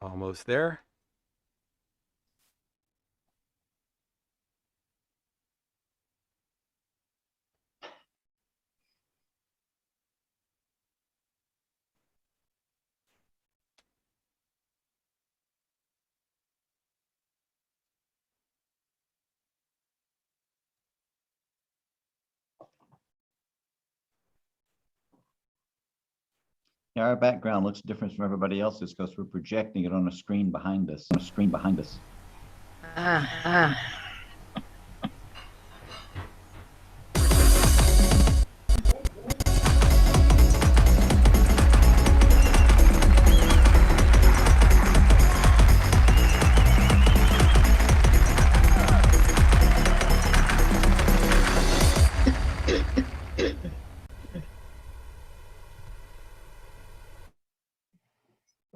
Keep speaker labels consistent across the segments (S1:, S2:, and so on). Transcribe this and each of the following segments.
S1: Almost there.
S2: Yeah, our background looks different from everybody else's because we're projecting it on a screen behind us.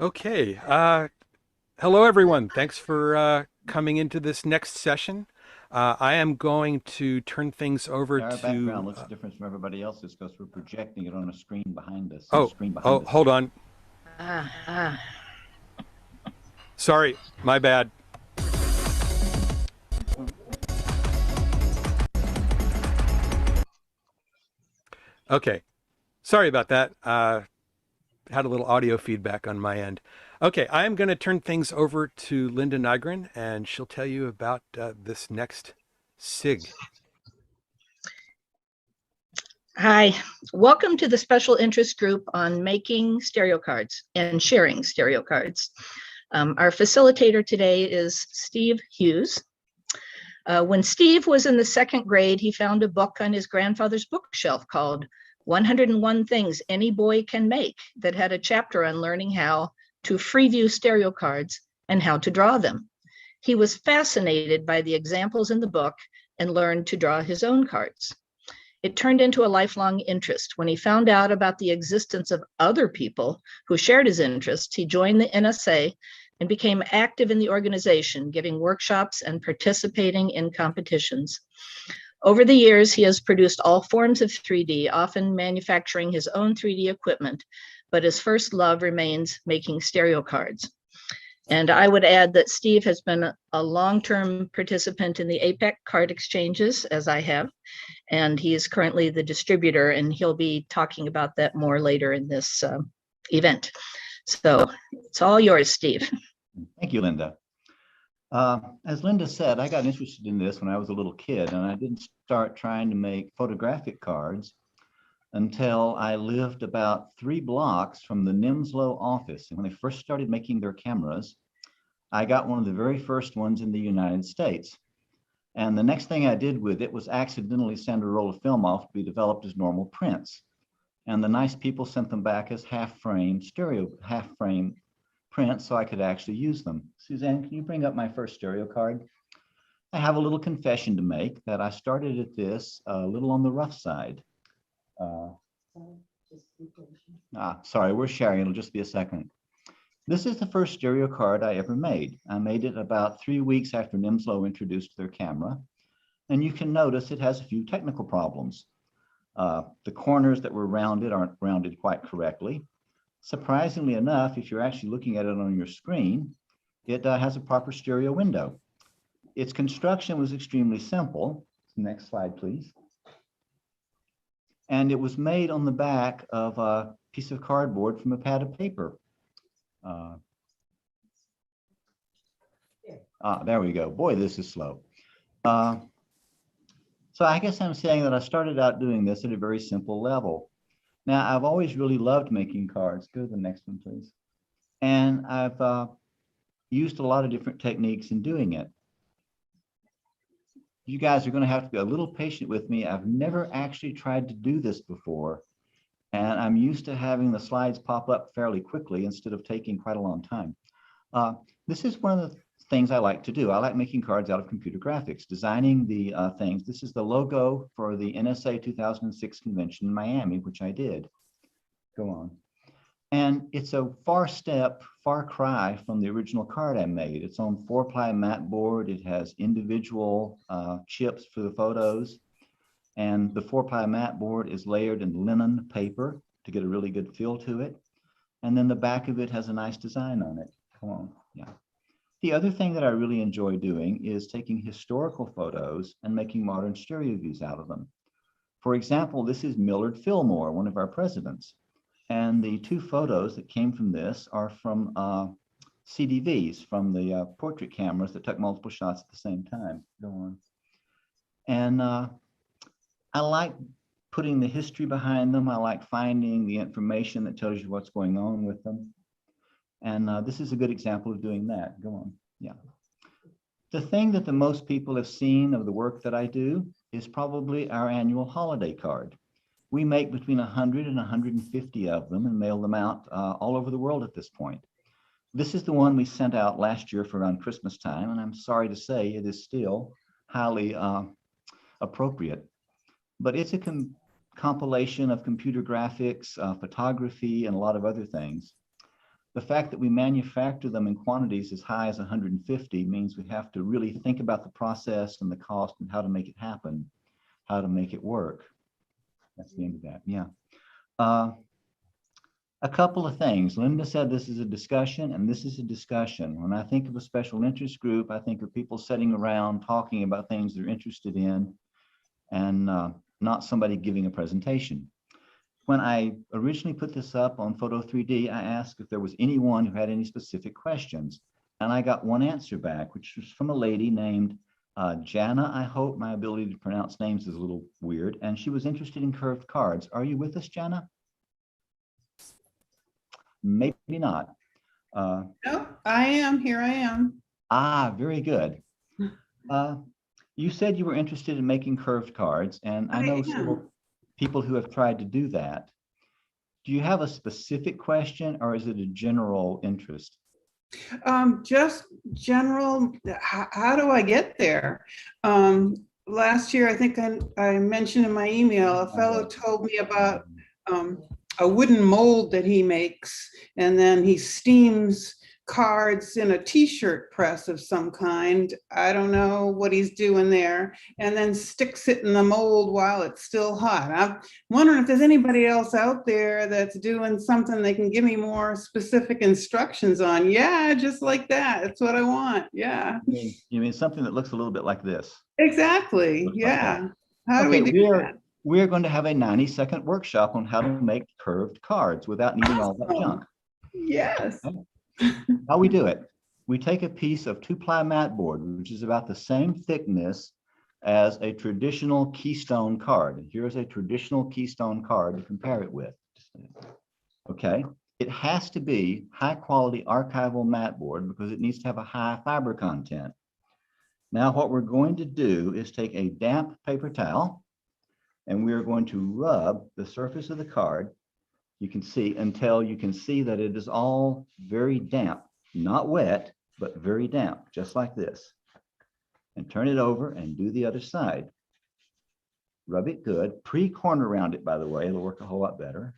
S1: Okay. Hello, everyone. Thanks for coming into this next session. I am going to turn things over
S2: Yeah, our
S1: to.
S2: background looks different from everybody else's because we're projecting it on a screen behind us.
S1: Hold on. Sorry, my bad. Okay. Sorry about that. Had a little audio feedback on my end. Okay, I am going to turn things over to Linda Nygren, and she'll tell you about this next SIG.
S3: Hi, welcome to the special interest group on making stereo cards and sharing stereo cards. Our facilitator today is Steve Hughes. When Steve was in the second grade, he found a book on his grandfather's bookshelf called 101 Things Any Boy Can Make that had a chapter on learning how to free view stereo cards and how to draw them. He was fascinated by the examples in the book and learned to draw his own cards. It turned into a lifelong interest. When he found out about the existence of other people who shared his interests, he joined the NSA and became active in the organization, giving workshops and participating in competitions. Over the years, he has produced all forms of 3D, often manufacturing his own 3D equipment, but his first love remains making stereo cards. And I would add that Steve has been a long-term participant in the APEC card exchanges, as I have, and he is currently the distributor, and he'll be talking about that more later in this event. So it's all yours, Steve.
S2: Thank you, Linda. As Linda said, I got interested in this when I was a little kid, and I didn't start trying to make photographic cards until I lived about 3 blocks from the Nimslow office. And when they first started making their cameras, I got one of the very first ones in the United States. And the next thing I did with it was accidentally send a roll of film off to be developed as normal prints. And the nice people sent them back as half-frame prints so I could actually use them. Suzanne, can you bring up my first stereo card? I have a little confession to make that I started at this a little on the rough side. Sorry, we're sharing, it'll just be a second. This is the first stereo card I ever made. I made it about 3 weeks after Nimslow introduced their camera. And you can notice it has a few technical problems. The corners that were rounded aren't rounded quite correctly. Surprisingly enough, if you're actually looking at it on your screen, it has a proper stereo window. Its construction was extremely simple. Next slide, please. And it was made on the back of a piece of cardboard from a pad of paper. There we go. Boy, this is slow. So I guess I'm saying that I started out doing this at a very simple level. Now, I've always really loved making cards. Go to the next one, please. And I've used a lot of different techniques in doing it. You guys are going to have to be a little patient with me. I've never actually tried to do this before. And I'm used to having the slides pop up fairly quickly instead of taking quite a long time. This is one of the things I like to do. I like making cards out of computer graphics, designing the things. This is the logo for the NSA 2006 convention in Miami, which I did. Go on. And it's a far cry from the original card I made. It's on 4-ply mat board. It has individual chips for the photos. And the 4-ply mat board is layered in linen paper to get a really good feel to it. And then the back of it has a nice design on it. Come on, yeah. The other thing that I really enjoy doing is taking historical photos and making modern stereo views out of them. For example, this is Millard Fillmore, one of our presidents. And the two photos that came from this are from CDVs, from the portrait cameras that took multiple shots at the same time. Go on. And I like putting the history behind them. I like finding the information that tells you what's going on with them. And this is a good example of doing that. Go on. Yeah. The thing that the most people have seen of the work that I do is probably our annual holiday card. We make between 100 and 150 of them and mail them out all over the world at this point. This is the one we sent out last year for around Christmas time, and I'm sorry to say it is still highly appropriate. But it's a compilation of computer graphics, photography, and a lot of other things. The fact that we manufacture them in quantities as high as 150 means we have to really think about the process and the cost and how to make it happen, how to make it work. That's the end of that, yeah. A couple of things. Linda said this is a discussion, and this is a discussion. When I think of a special interest group, I think of people sitting around talking about things they're interested in, and not somebody giving a presentation. When I originally put this up on Photo 3D, I asked if there was anyone who had any specific questions, and I got one answer back, which was from a lady named Jana. I hope my ability to pronounce names is a little weird, and she was interested in curved cards. Are you with us, Jana? Maybe not.
S4: No, I am. Here I am.
S2: Ah, very good. You said you were interested in making curved cards, and I know several people who have tried to do that. Do you have a specific question, or is it a general interest?
S4: Just general, how do I get there? Last year, I think I mentioned in my email, a fellow told me about a wooden mold that he makes, and then he steams cards in a t-shirt press of some kind. I don't know what he's doing there, and then sticks it in the mold while it's still hot. I'm wondering if there's anybody else out there that's doing something they can give me more specific instructions on. Yeah, just like that. That's what I want. Yeah.
S2: You mean something that looks a little bit like this?
S4: Exactly. Yeah. How do we do that?
S2: We're going to have a 90-second workshop on how to make curved cards without needing all that junk.
S4: Yes.
S2: Okay. How we do it, we take a piece of 2-ply mat board, which is about the same thickness as a traditional Keystone card. Here's a traditional Keystone card to compare it with. Okay, it has to be high quality archival mat board because it needs to have a high fiber content. Now what we're going to do is take a damp paper towel, and we are going to rub the surface of the card. You can see until you can see that it is all very damp, not wet, but very damp, just like this. And turn it over and do the other side. Rub it good. Pre-corner round it, by the way, it'll work a whole lot better.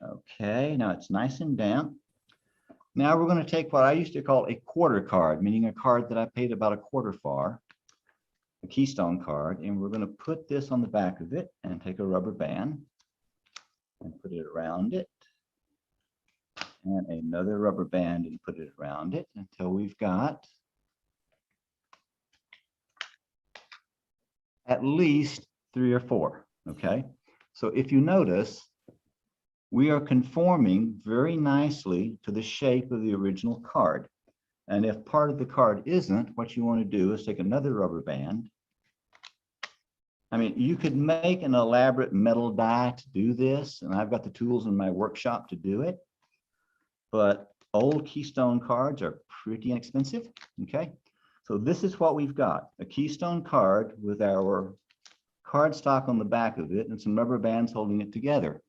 S2: Okay, now it's nice and damp. Now we're going to take what I used to call a quarter card, meaning a card that I paid about a quarter for, a Keystone card, and we're going to put this on the back of it and take a rubber band and put it around it, and another rubber band and put it around it until we've got at least 3 or 4. Okay, so if you notice, we are conforming very nicely to the shape of the original card. And if part of the card isn't, what you want to do is take another rubber band. I mean, you could make an elaborate metal die to do this, and I've got the tools in my workshop to do it, but old Keystone cards are pretty inexpensive, okay? So this is what we've got, a Keystone card with our cardstock on the back of it and some rubber bands holding it together.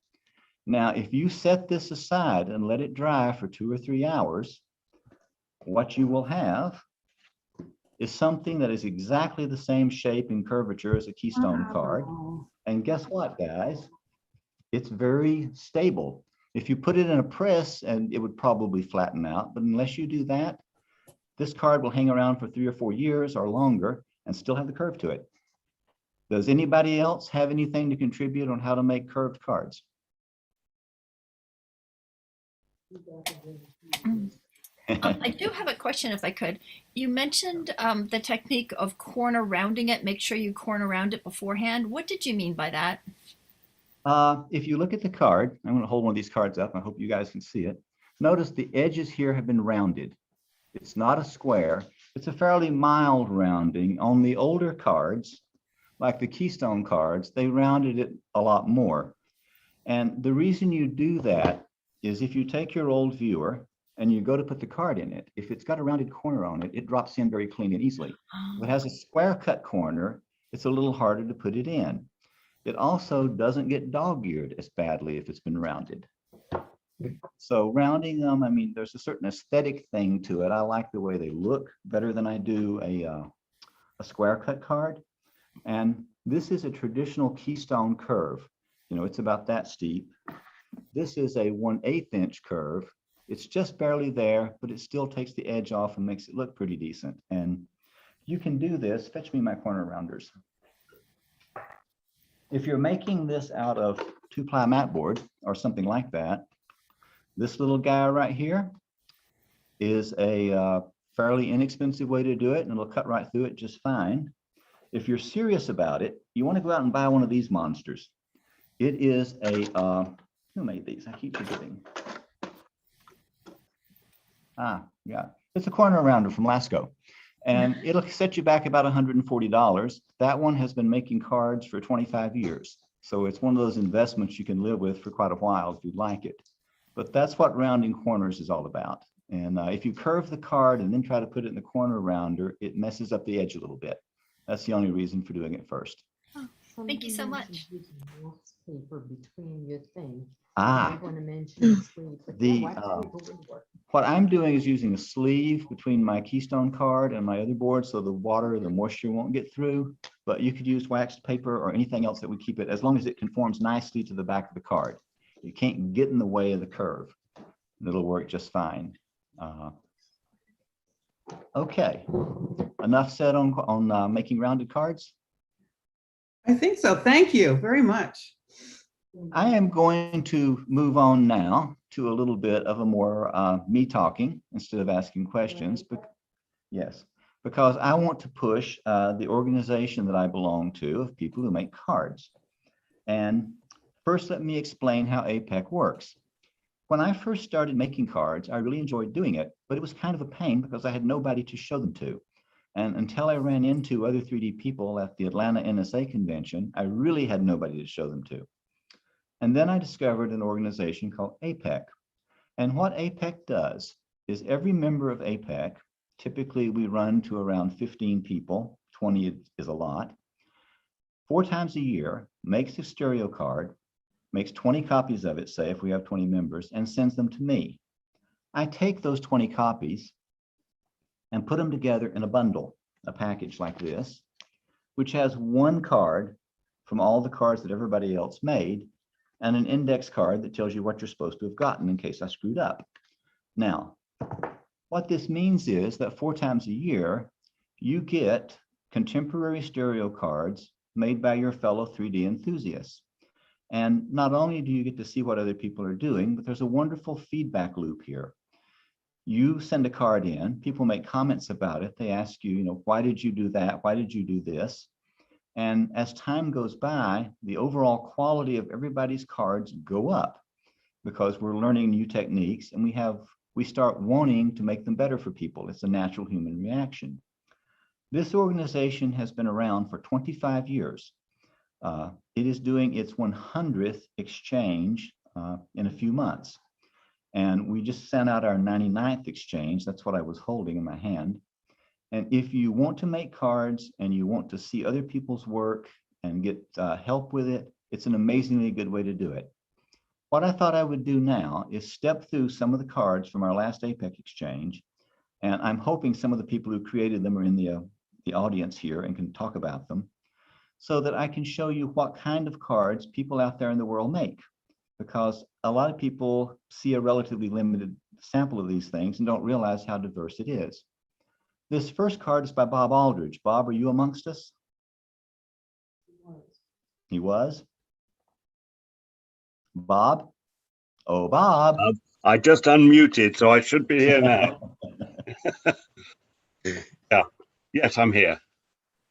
S2: Now, if you set this aside and let it dry for 2 or 3 hours, what you will have is something that is exactly the same shape and curvature as a Keystone card. And guess what, guys? It's very stable. If you put it in a press, and it would probably flatten out, but unless you do that, this card will hang around for 3 or 4 years or longer and still have the curve to it. Does anybody else have anything to contribute on how to make curved cards?
S5: I do have a question if I could. You mentioned the technique of corner rounding it. Make sure you corner round it beforehand. What did you mean by that?
S2: If you look at the card, I'm going to hold one of these cards up. I hope you guys can see it. Notice the edges here have been rounded. It's not a square. It's a fairly mild rounding. On the older cards, like the Keystone cards, they rounded it a lot more. And the reason you do that is if you take your old viewer and you go to put the card in it, if it's got a rounded corner on it, it drops in very clean and easily. If it has a square cut corner, it's a little harder to put it in. It also doesn't get dog-eared as badly if it's been rounded. So rounding them, I mean, there's a certain aesthetic thing to it. I like the way they look better than I do a square cut card. And this is a traditional Keystone curve. You know, it's about that steep. This is a 1/8 inch curve. It's just barely there, but it still takes the edge off and makes it look pretty decent. And you can do this. Fetch me my corner rounders. If you're making this out of 2-ply mat board or something like that, this little guy right here is a fairly inexpensive way to do it, and it'll cut right through it just fine. If you're serious about it, you want to go out and buy one of these monsters. It is a, who made these? I keep forgetting. Yeah, it's a corner rounder from Lasco. And it'll set you back about $140. That one has been making cards for 25 years. So it's one of those investments you can live with for quite a while if you like it. But that's what rounding corners is all about. And if you curve the card and then try to put it in the corner rounder, it messes up the edge a little bit. That's the only reason for doing it first.
S5: Thank you so much.
S6: Paper between your thing.
S2: Ah,
S6: I'm going to mention sleeve, but
S2: the,
S6: wax paper would work.
S2: what I'm doing is using a sleeve between my Keystone card and my other board so the water, the moisture won't get through. But you could use waxed paper or anything else that would keep it, as long as it conforms nicely to the back of the card. You can't get in the way of the curve. It'll work just fine. Okay, enough said on making rounded cards.
S4: I think so. Thank you very much.
S2: I am going to move on now to a little bit of a more me talking instead of asking questions. But yes, because I want to push the organization that I belong to of people who make cards. And first, let me explain how APEC works. When I first started making cards, I really enjoyed doing it, but it was kind of a pain because I had nobody to show them to. And until I ran into other 3D people at the Atlanta NSA convention, I really had nobody to show them to. And then I discovered an organization called APEC. And what APEC does is every member of APEC, typically we run to around 15 people, 20 is a lot, 4 times a year, makes a stereo card, makes 20 copies of it, say if we have 20 members, and sends them to me. I take those 20 copies and put them together in a bundle, a package like this, which has one card from all the cards that everybody else made, and an index card that tells you what you're supposed to have gotten in case I screwed up. Now, what this means is that 4 times a year, you get contemporary stereo cards made by your fellow 3D enthusiasts. And not only do you get to see what other people are doing, but there's a wonderful feedback loop here. You send a card in, people make comments about it. They ask you, why did you do that? Why did you do this? And as time goes by, the overall quality of everybody's cards go up because we're learning new techniques and we start wanting to make them better for people. It's a natural human reaction. This organization has been around for 25 years. It is doing its 100th exchange in a few months. And we just sent out our 99th exchange. That's what I was holding in my hand. And if you want to make cards and you want to see other people's work and get help with it, it's an amazingly good way to do it. What I thought I would do now is step through some of the cards from our last APEC exchange. And I'm hoping some of the people who created them are in the audience here and can talk about them, so that I can show you what kind of cards people out there in the world make. Because a lot of people see a relatively limited sample of these things and don't realize how diverse it is. This first card is by Bob Aldridge. Bob, are you amongst us? He was? Bob? Oh, Bob.
S7: I just unmuted, so I should be here now. Yeah. Yes, I'm here.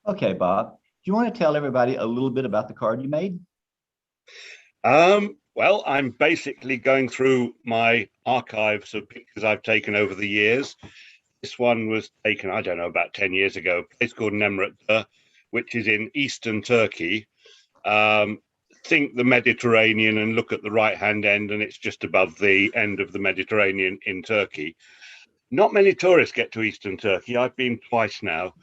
S2: Okay, Bob, do you want to tell everybody a little bit about the card you made?
S7: Well, I'm basically going through my archives of pictures I've taken over the years. This one was taken, I don't know, about 10 years ago, a place called Nemrut, which is in eastern Turkey. Think the Mediterranean and look at the right-hand end, and it's just above the end of the Mediterranean in Turkey. Not many tourists get to eastern Turkey. I've been twice now.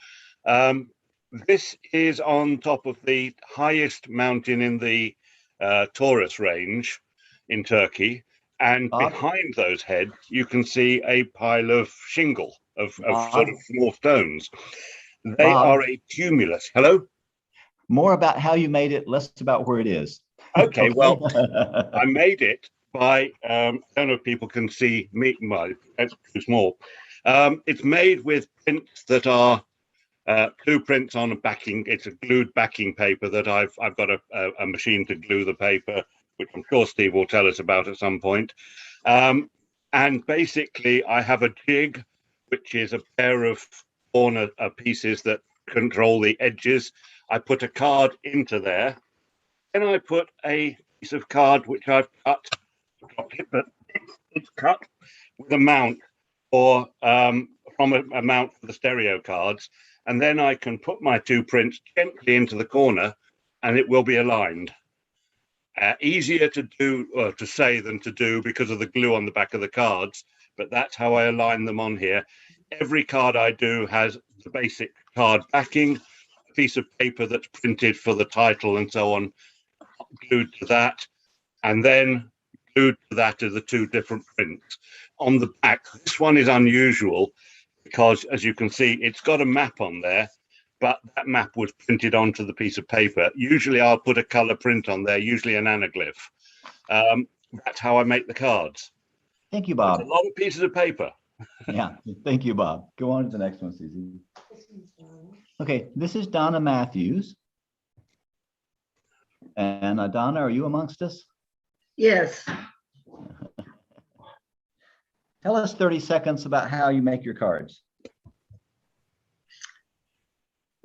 S7: This is on top of the highest mountain in the Taurus range in Turkey. And
S2: Bob?
S7: behind those heads, you can see a pile of shingle, of
S2: Bob?
S7: sort of small stones. They
S2: Bob?
S7: are a cumulus. Hello?
S2: More about how you made it, less about where it is.
S7: Okay, well, I made it by, I don't know if people can see me, well, it's too small. It's made with prints that are blueprints on a backing. It's a glued backing paper that I've got a machine to glue the paper, which I'm sure Steve will tell us about at some point. And basically I have a jig, which is a pair of corner pieces that control the edges. I put a card into there, then I put a piece of card which I've cut, but it's cut with a mount or from a mount for the stereo cards. And then I can put my two prints gently into the corner and it will be aligned. Easier to do, or to say than to do because of the glue on the back of the cards, but that's how I align them on here. Every card I do has the basic card backing, a piece of paper that's printed for the title and so on, glued to that, and then glued to that are the two different prints. On the back, this one is unusual because, as you can see, it's got a map on there, but that map was printed onto the piece of paper. Usually I'll put a color print on there, usually an anaglyph. That's how I make the cards.
S2: Thank you, Bob.
S7: It's a lot of pieces of paper.
S2: Yeah, thank you, Bob. Go on to the next one, Susie. Okay, this is Donna Matthews. And Donna, are you amongst us?
S3: Yes.
S2: Tell us 30 seconds about how you make your cards.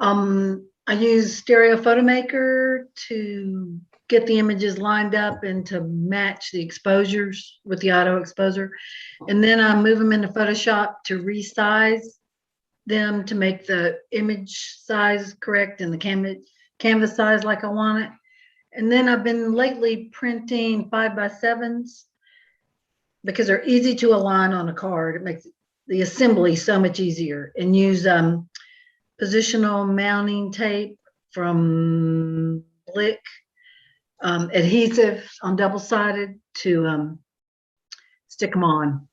S3: I use Stereo Photo Maker to get the images lined up and to match the exposures with the auto exposure. And then I move them into Photoshop to resize them to make the image size correct and the canvas size like I want it. And then I've been lately printing 5x7s because they're easy to align on a card. It makes the assembly so much easier, and use positional mounting tape from Blick, adhesive on double-sided to stick them on.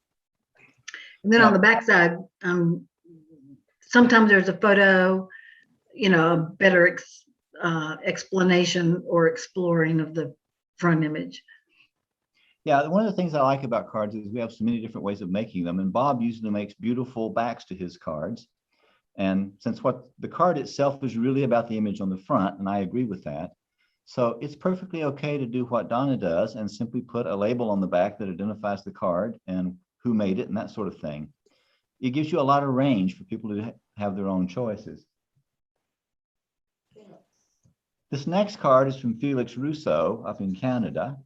S3: And then on the back side, sometimes there's a photo, a better explanation or exploring of the front image.
S2: Yeah, one of the things I like about cards is we have so many different ways of making them, and Bob usually makes beautiful backs to his cards. And since what the card itself is really about the image on the front, and I agree with that, so it's perfectly okay to do what Donna does and simply put a label on the back that identifies the card and who made it and that sort of thing. It gives you a lot of range for people to have their own choices. This next card is from Felix Russo up in Canada.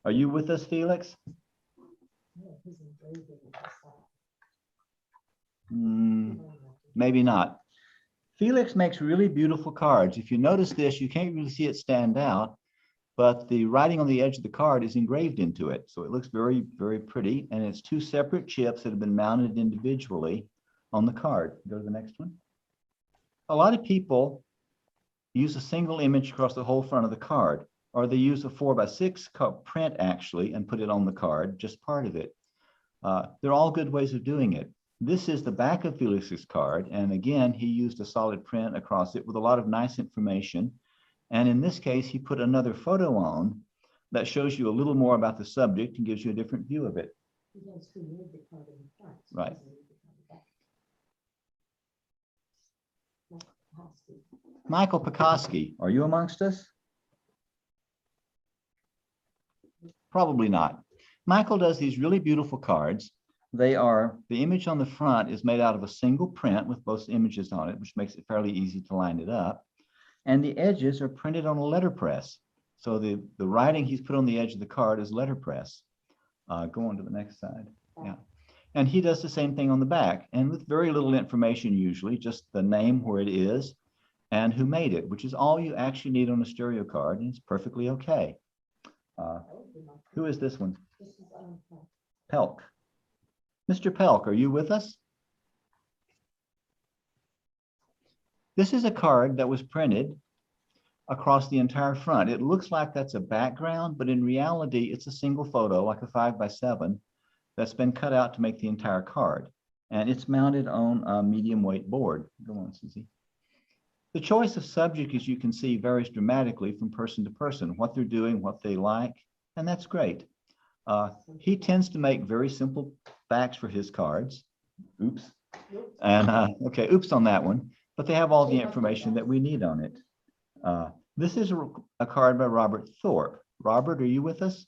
S2: Are you with us, Felix? Maybe not. Felix makes really beautiful cards. If you notice this, you can't really see it stand out, but the writing on the edge of the card is engraved into it. So it looks very, very pretty. And it's two separate chips that have been mounted individually on the card. Go to the next one. A lot of people use a single image across the whole front of the card, or they use a 4x6 print actually and put it on the card, just part of it. They're all good ways of doing it. This is the back of Felix's card. And again, he used a solid print across it with a lot of nice information. And in this case, he put another photo on that shows you a little more about the subject and gives you a different view of it. Right. Michael Pekoski, are you amongst us? Probably not. Michael does these really beautiful cards. The image on the front is made out of a single print with both images on it, which makes it fairly easy to line it up. And the edges are printed on a letterpress. So the writing he's put on the edge of the card is letterpress. Go on to the next slide. Yeah. And he does the same thing on the back, and with very little information usually, just the name where it is and who made it, which is all you actually need on a stereo card, and it's perfectly okay. Who is this one? Pelk. Mr. Pelk, are you with us? This is a card that was printed across the entire front. It looks like that's a background, but in reality, it's a single photo, like a 5x7, that's been cut out to make the entire card. And it's mounted on a medium weight board. Go on, Susie. The choice of subject, as you can see, varies dramatically from person to person, what they're doing, what they like, and that's great. He tends to make very simple backs for his cards. Oops. And okay, oops on that one. But they have all the information that we need on it. This is a card by Robert Thorpe. Robert, are you with us?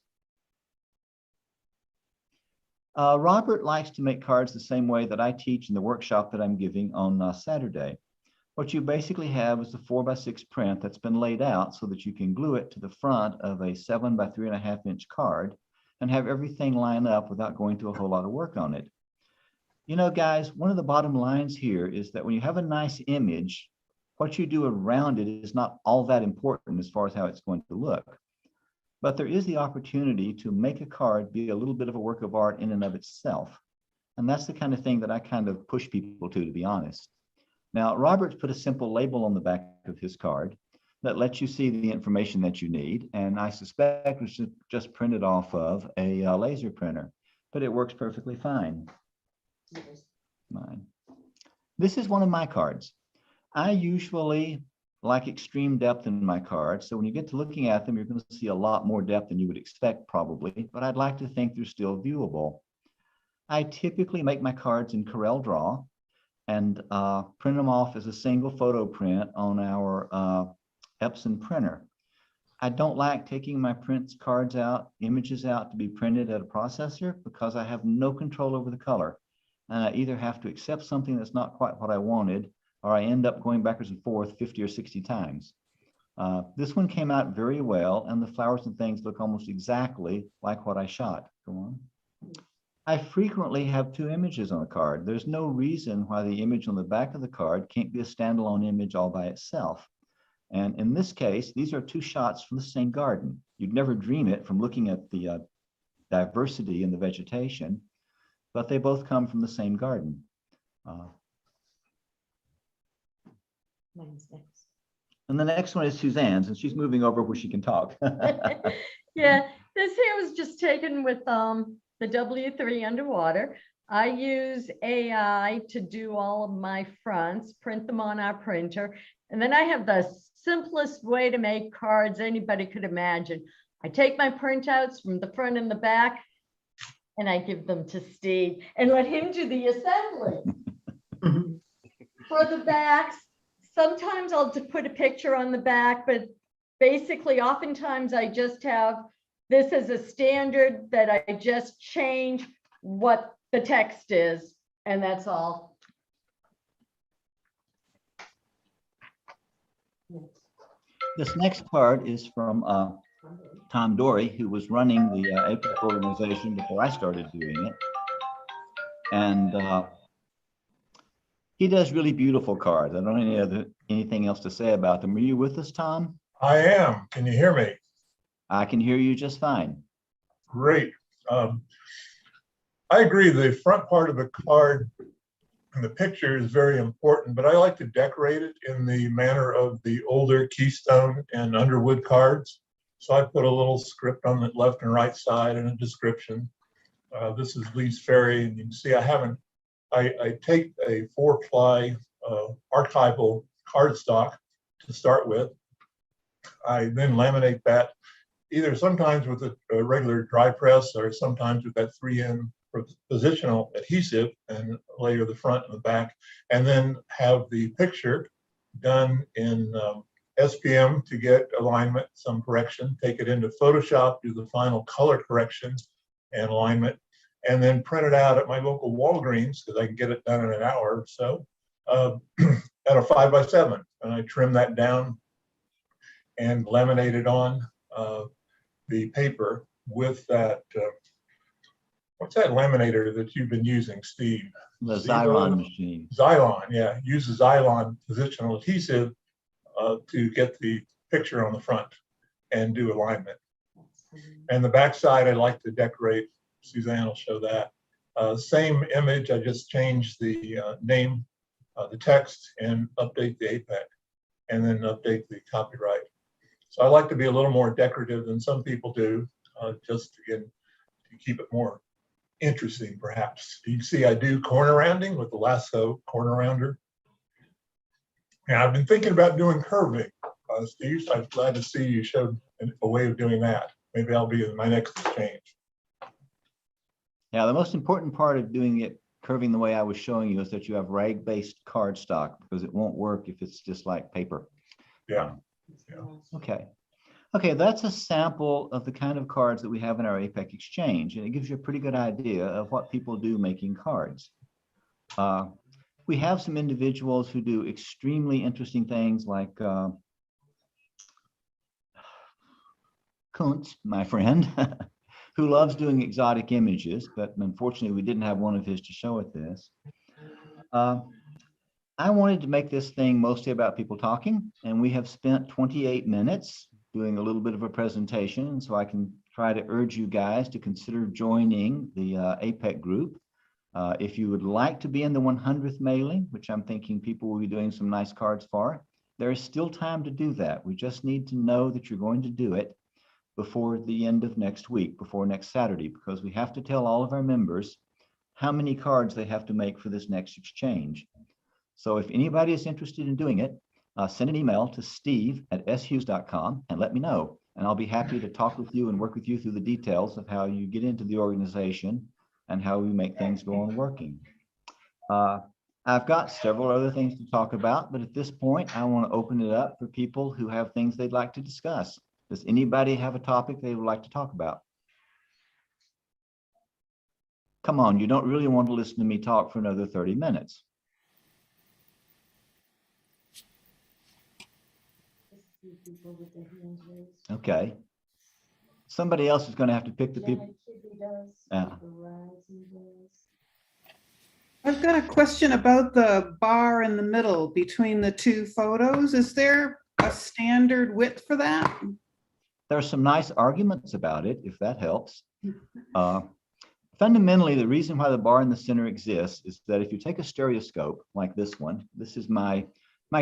S2: Robert likes to make cards the same way that I teach in the workshop that I'm giving on Saturday. What you basically have is a 4x6 print that's been laid out so that you can glue it to the front of a 7x3.5 inch card and have everything line up without going to a whole lot of work on it. You know, guys, one of the bottom lines here is that when you have a nice image, what you do around it is not all that important as far as how it's going to look. But there is the opportunity to make a card be a little bit of a work of art in and of itself. And that's the kind of thing that I kind of push people to be honest. Now, Robert's put a simple label on the back of his card that lets you see the information that you need. And I suspect it was just printed off of a laser printer, but it works perfectly fine. Mine. This is one of my cards. I usually like extreme depth in my cards. So when you get to looking at them, you're going to see a lot more depth than you would expect probably, but I'd like to think they're still viewable. I typically make my cards in Corel Draw and print them off as a single photo print on our Epson printer. I don't like taking my images out to be printed at a processor because I have no control over the color. And I either have to accept something that's not quite what I wanted, or I end up going backwards and forth 50 or 60 times. This one came out very well, and the flowers and things look almost exactly like what I shot. Go on. I frequently have two images on a card. There's no reason why the image on the back of the card can't be a standalone image all by itself. And in this case, these are two shots from the same garden. You'd never dream it from looking at the diversity in the vegetation, but they both come from the same garden.
S6: Mine's next.
S2: And the next one is Suzanne's, and she's moving over where she can talk.
S8: Yeah, this here was just taken with the W3 underwater. I use AI to do all of my fronts, print them on our printer. And then I have the simplest way to make cards anybody could imagine. I take my printouts from the front and the back, and I give them to Steve and let him do the assembly. For the backs, sometimes I'll just put a picture on the back, but basically oftentimes I just have this as a standard that I just change what the text is, and that's all.
S2: This next card is from Tom Dory, who was running the APEC organization before I started doing it. And he does really beautiful cards. I don't have anything else to say about them. Are you with us, Tom?
S9: I am. Can you hear me?
S2: I can hear you just fine.
S9: Great. I agree. The front part of the card and the picture is very important, but I like to decorate it in the manner of the older Keystone and Underwood cards. So I put a little script on the left and right side and a description. This is Lee's Ferry, and you can see I take a 4-ply archival cardstock to start with. I then laminate that either sometimes with a regular dry press or sometimes with that 3M positional adhesive and layer the front and the back, and then have the picture done in SPM to get alignment, some correction, take it into Photoshop, do the final color correction, and alignment, and then print it out at my local Walgreens because I can get it done in an hour or so at a 5x7. And I trim that down and laminate it on the paper with that. What's that laminator that you've been using, Steve?
S2: The Xylon machine.
S9: Xylon, yeah. Use the Xylon positional adhesive to get the picture on the front and do alignment. And the back side, I like to decorate. Suzanne will show that. Same image, I just changed the name, the text, and update the APEC, and then update the copyright. So I like to be a little more decorative than some people do, just again, to keep it more interesting, perhaps. You can see I do corner rounding with the lasso corner rounder. And I've been thinking about doing curving, Steve, so I'm glad to see you showed a way of doing that. Maybe I'll be in my next exchange.
S2: Yeah, the most important part of doing it curving the way I was showing you is that you have rag-based cardstock, because it won't work if it's just like paper.
S9: Yeah.
S2: Okay. Okay, that's a sample of the kind of cards that we have in our APEC exchange, and it gives you a pretty good idea of what people do making cards. We have some individuals who do extremely interesting things like Kuntz, my friend, who loves doing exotic images, but unfortunately we didn't have one of his to show at this. I wanted to make this thing mostly about people talking, and we have spent 28 minutes doing a little bit of a presentation, so I can try to urge you guys to consider joining the APEC group. If you would like to be in the 100th mailing, which I'm thinking people will be doing some nice cards for, there is still time to do that. We just need to know that you're going to do it before the end of next week, before next Saturday, because we have to tell all of our members how many cards they have to make for this next exchange. So if anybody is interested in doing it, send an email to steve@shughes.com and let me know. And I'll be happy to talk with you and work with you through the details of how you get into the organization and how we make things go on working. I've got several other things to talk about, but at this point, I want to open it up for people who have things they'd like to discuss. Does anybody have a topic they would like to talk about? Come on, you don't really want to listen to me talk for another 30 minutes. Okay. Somebody else is going to have to pick the people. Yeah.
S4: I've got a question about the bar in the middle between the two photos. Is there a standard width for that?
S2: There are some nice arguments about it, if that helps. Fundamentally, the reason why the bar in the center exists is that if you take a stereoscope like this one, this is my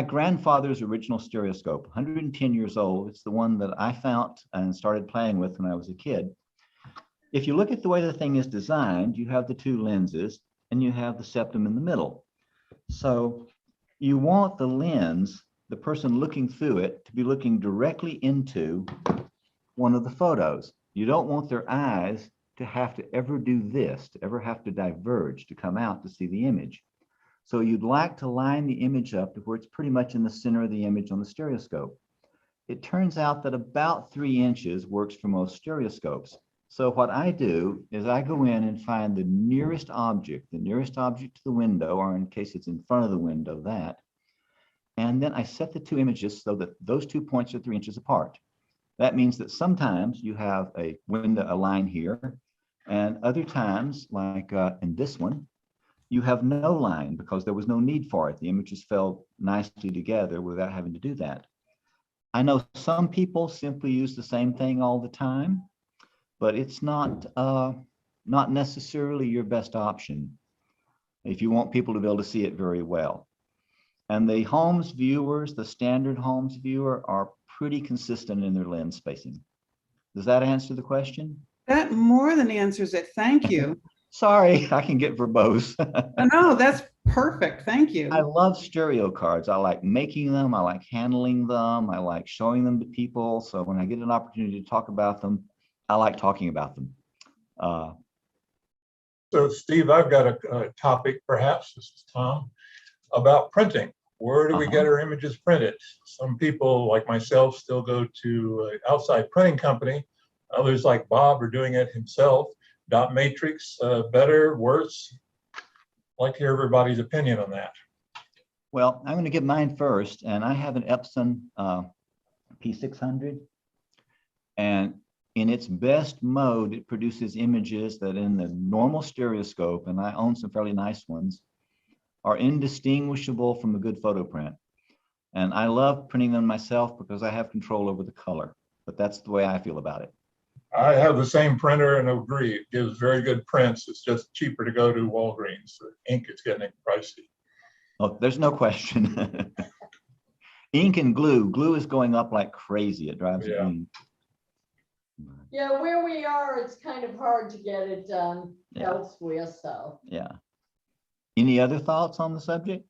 S2: grandfather's original stereoscope, 110 years old. It's the one that I found and started playing with when I was a kid. If you look at the way the thing is designed, you have the two lenses and you have the septum in the middle. So you want the lens, the person looking through it, to be looking directly into one of the photos. You don't want their eyes to have to ever do this, to ever have to diverge to come out to see the image. So you'd like to line the image up to where it's pretty much in the center of the image on the stereoscope. It turns out that about 3 inches works for most stereoscopes. So what I do is I go in and find the nearest object to the window, or in case it's in front of the window, that. And then I set the two images so that those 2 points are 3 inches apart. That means that sometimes you have a window, a line here, and other times, like in this one, you have no line because there was no need for it. The images fell nicely together without having to do that. I know some people simply use the same thing all the time, but it's not necessarily your best option if you want people to be able to see it very well. And the Holmes viewers, the standard Holmes viewer, are pretty consistent in their lens spacing. Does that answer the question?
S4: That more than answers it. Thank you.
S2: Sorry, I can get verbose.
S4: No, that's perfect. Thank you.
S2: I love stereo cards. I like making them. I like handling them. I like showing them to people. So when I get an opportunity to talk about them, I like talking about them.
S9: So Steve, I've got a topic, perhaps, this is Tom, about printing. Where do we get our images printed? Some people like myself still go to an outside printing company. Others like Bob are doing it himself. dot matrix, better, worse? I'd like to hear everybody's opinion on that.
S2: Well, I'm going to give mine first, and I have an Epson P600, and in its best mode, it produces images that in the normal stereoscope, and I own some fairly nice ones, are indistinguishable from a good photo print. And I love printing them myself because I have control over the color, but that's the way I feel about it.
S9: I have the same printer and agree. It gives very good prints. It's just cheaper to go to Walgreens. The ink is getting pricey.
S2: Oh, there's no question. Ink and glue. Glue is going up like crazy. It drives me.
S9: Yeah.
S8: Yeah, where we are, it's kind of hard to get it done
S2: Yeah.
S8: elsewhere, so.
S2: Yeah. Any other thoughts on the subject?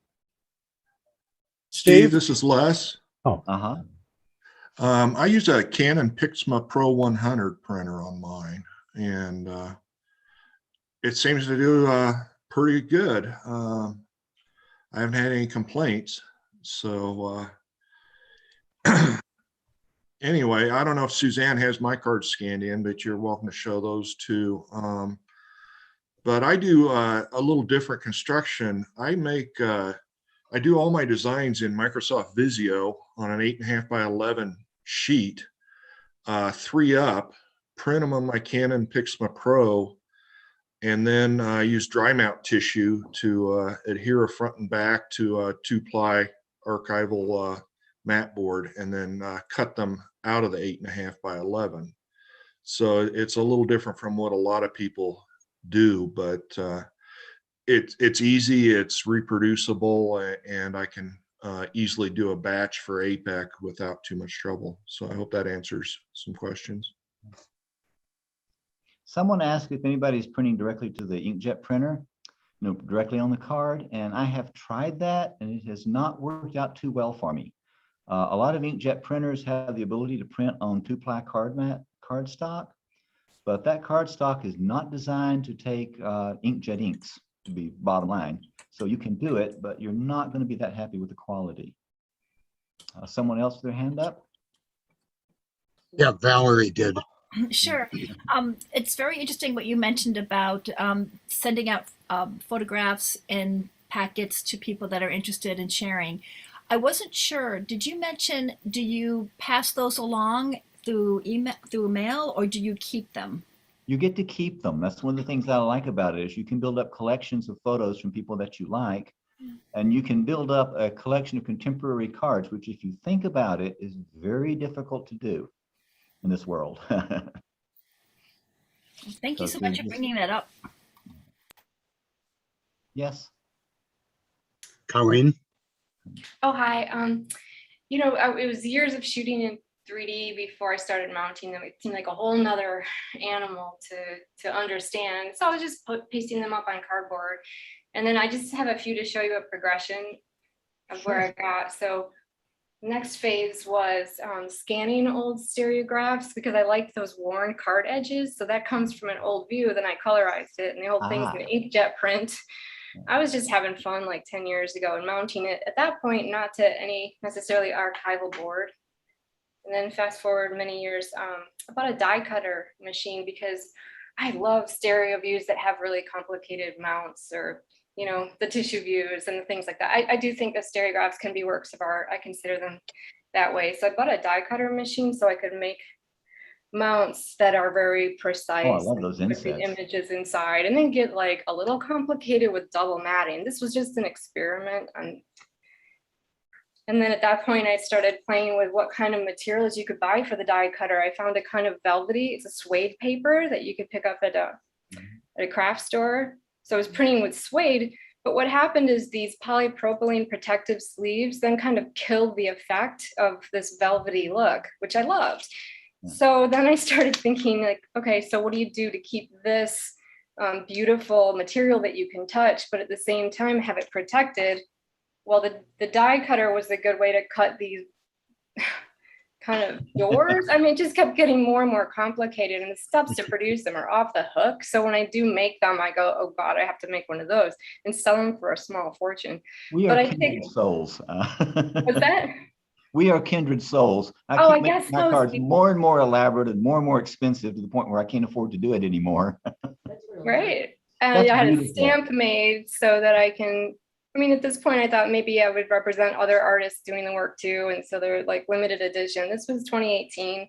S10: Steve, this is Les.
S2: Uh-huh.
S10: I use a Canon Pixma Pro 100 printer on mine, and it seems to do pretty good. I haven't had any complaints. So anyway, I don't know if Suzanne has my cards scanned in, but you're welcome to show those too. But I do a little different construction. I do all my designs in Microsoft Visio on an 8.5 by 11 sheet, 3 up, print them on my Canon Pixma Pro, and then I use dry mount tissue to adhere a front and back to a 2-ply archival mat board, and then cut them out of the 8.5 by 11. So it's a little different from what a lot of people do, but it's easy, it's reproducible, and I can easily do a batch for APEC without too much trouble. So I hope that answers some questions.
S2: Someone asked if anybody's printing directly to the inkjet printer, directly on the card, and I have tried that, and it has not worked out too well for me. A lot of inkjet printers have the ability to print on 2-ply cardstock, but that cardstock is not designed to take inkjet inks, to be bottom line. So you can do it, but you're not going to be that happy with the quality. Someone else with their hand up?
S10: Yeah, Valerie did.
S5: Sure. It's very interesting what you mentioned about sending out photographs in packets to people that are interested in sharing. I wasn't sure. Did you mention, do you pass those along through email, through mail, or do you keep them?
S2: You get to keep them. That's one of the things I like about it, is you can build up collections of photos from people that you like, and you can build up a collection of contemporary cards, which, if you think about it, is very difficult to do in this world.
S5: Thank you so much for bringing that up.
S2: Yes.
S10: Colleen?
S11: Oh, hi. It was years of shooting in 3D before I started mounting them. It seemed like a whole nother animal to understand. So I was just pasting them up on cardboard. And then I just have a few to show you a progression of where I got. So next phase was scanning old stereographs, because I liked those worn card edges. So that comes from an old view. Then I colorized it, and the whole thing's an inkjet print. I was just having fun like 10 years ago and mounting it at that point, not to any necessarily archival board. And then fast forward many years, I bought a die cutter machine because I love stereo views that have really complicated mounts, or the tissue views and the things like that. I do think that stereographs can be works of art. I consider them that way. So I bought a die cutter machine so I could make mounts that are very precise.
S2: Oh, I love those
S11: with the images inside, and then get like a little complicated with double matting. This was just an experiment. And then at that point, I started playing with what kind of materials you could buy for the die cutter. I found a kind of velvety, it's a suede paper that you could pick up at a craft store. So I was printing with suede, but what happened is these polypropylene protective sleeves then kind of killed the effect of this velvety look, which I loved. So then I started thinking like, okay, so what do you do to keep this beautiful material that you can touch, but at the same time have it protected? Well, the die cutter was a good way to cut these kind of doors. I mean, it just kept getting more and more complicated, and the steps to produce them are off the hook. So when I do make them, I go, oh God, I have to make one of those and sell them for a small fortune.
S2: We are kindred souls.
S11: What's that?
S2: We are kindred souls. I keep making my cards more and more elaborate and more expensive, to the point where I can't afford to do it anymore.
S11: Right. And
S2: That's
S11: I had a
S2: beautiful.
S11: stamp made so that I can, I mean, at this point, I thought maybe I would represent other artists doing the work too. And so they're like limited edition. This was 2018.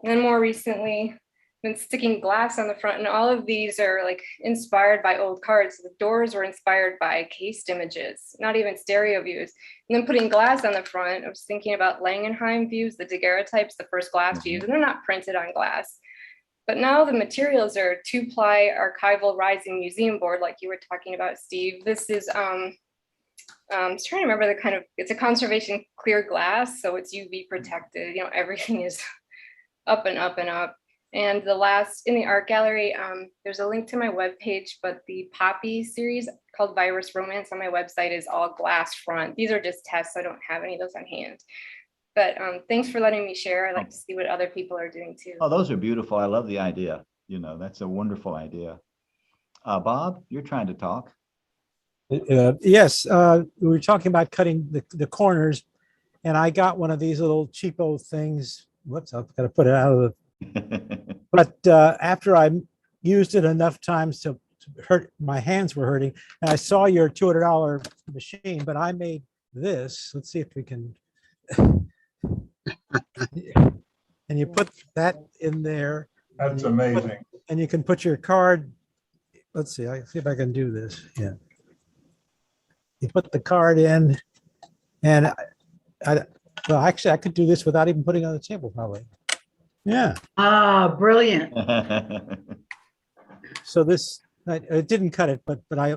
S11: And then more recently, been sticking glass on the front, and all of these are like inspired by old cards. The doors were inspired by cased images, not even stereo views. And then putting glass on the front, I was thinking about Langenheim views, the daguerreotypes, the first glass views, and they're not printed on glass. But now the materials are 2-ply archival rising museum board, like you were talking about, Steve. This is, I'm trying to remember the kind of, it's a conservation clear glass, so it's UV protected. You know, everything is up and up and up. And the last, in the art gallery, there's a link to my webpage, but the Poppy series called Virus Romance on my website is all glass front. These are just tests. I don't have any of those on hand. But thanks for letting me share. I like to see what other people are doing too.
S2: Oh, those are beautiful. I love the idea. You know, that's a wonderful idea. Bob, you're trying to talk.
S12: Yes, we were talking about cutting the corners, and I got one of these little cheapo things. Whoops, I've got to put it out of the. But after I used it enough times to hurt, my hands were hurting, and I saw your $200 machine, but I made this. Let's see if we can. And you put that in there.
S9: That's amazing.
S12: And you can put your card. Let's see. I see if I can do this. Yeah. You put the card in, and well, actually, I could do this without even putting it on the table, probably. Yeah.
S3: Ah, brilliant.
S12: So this, it didn't cut it, but I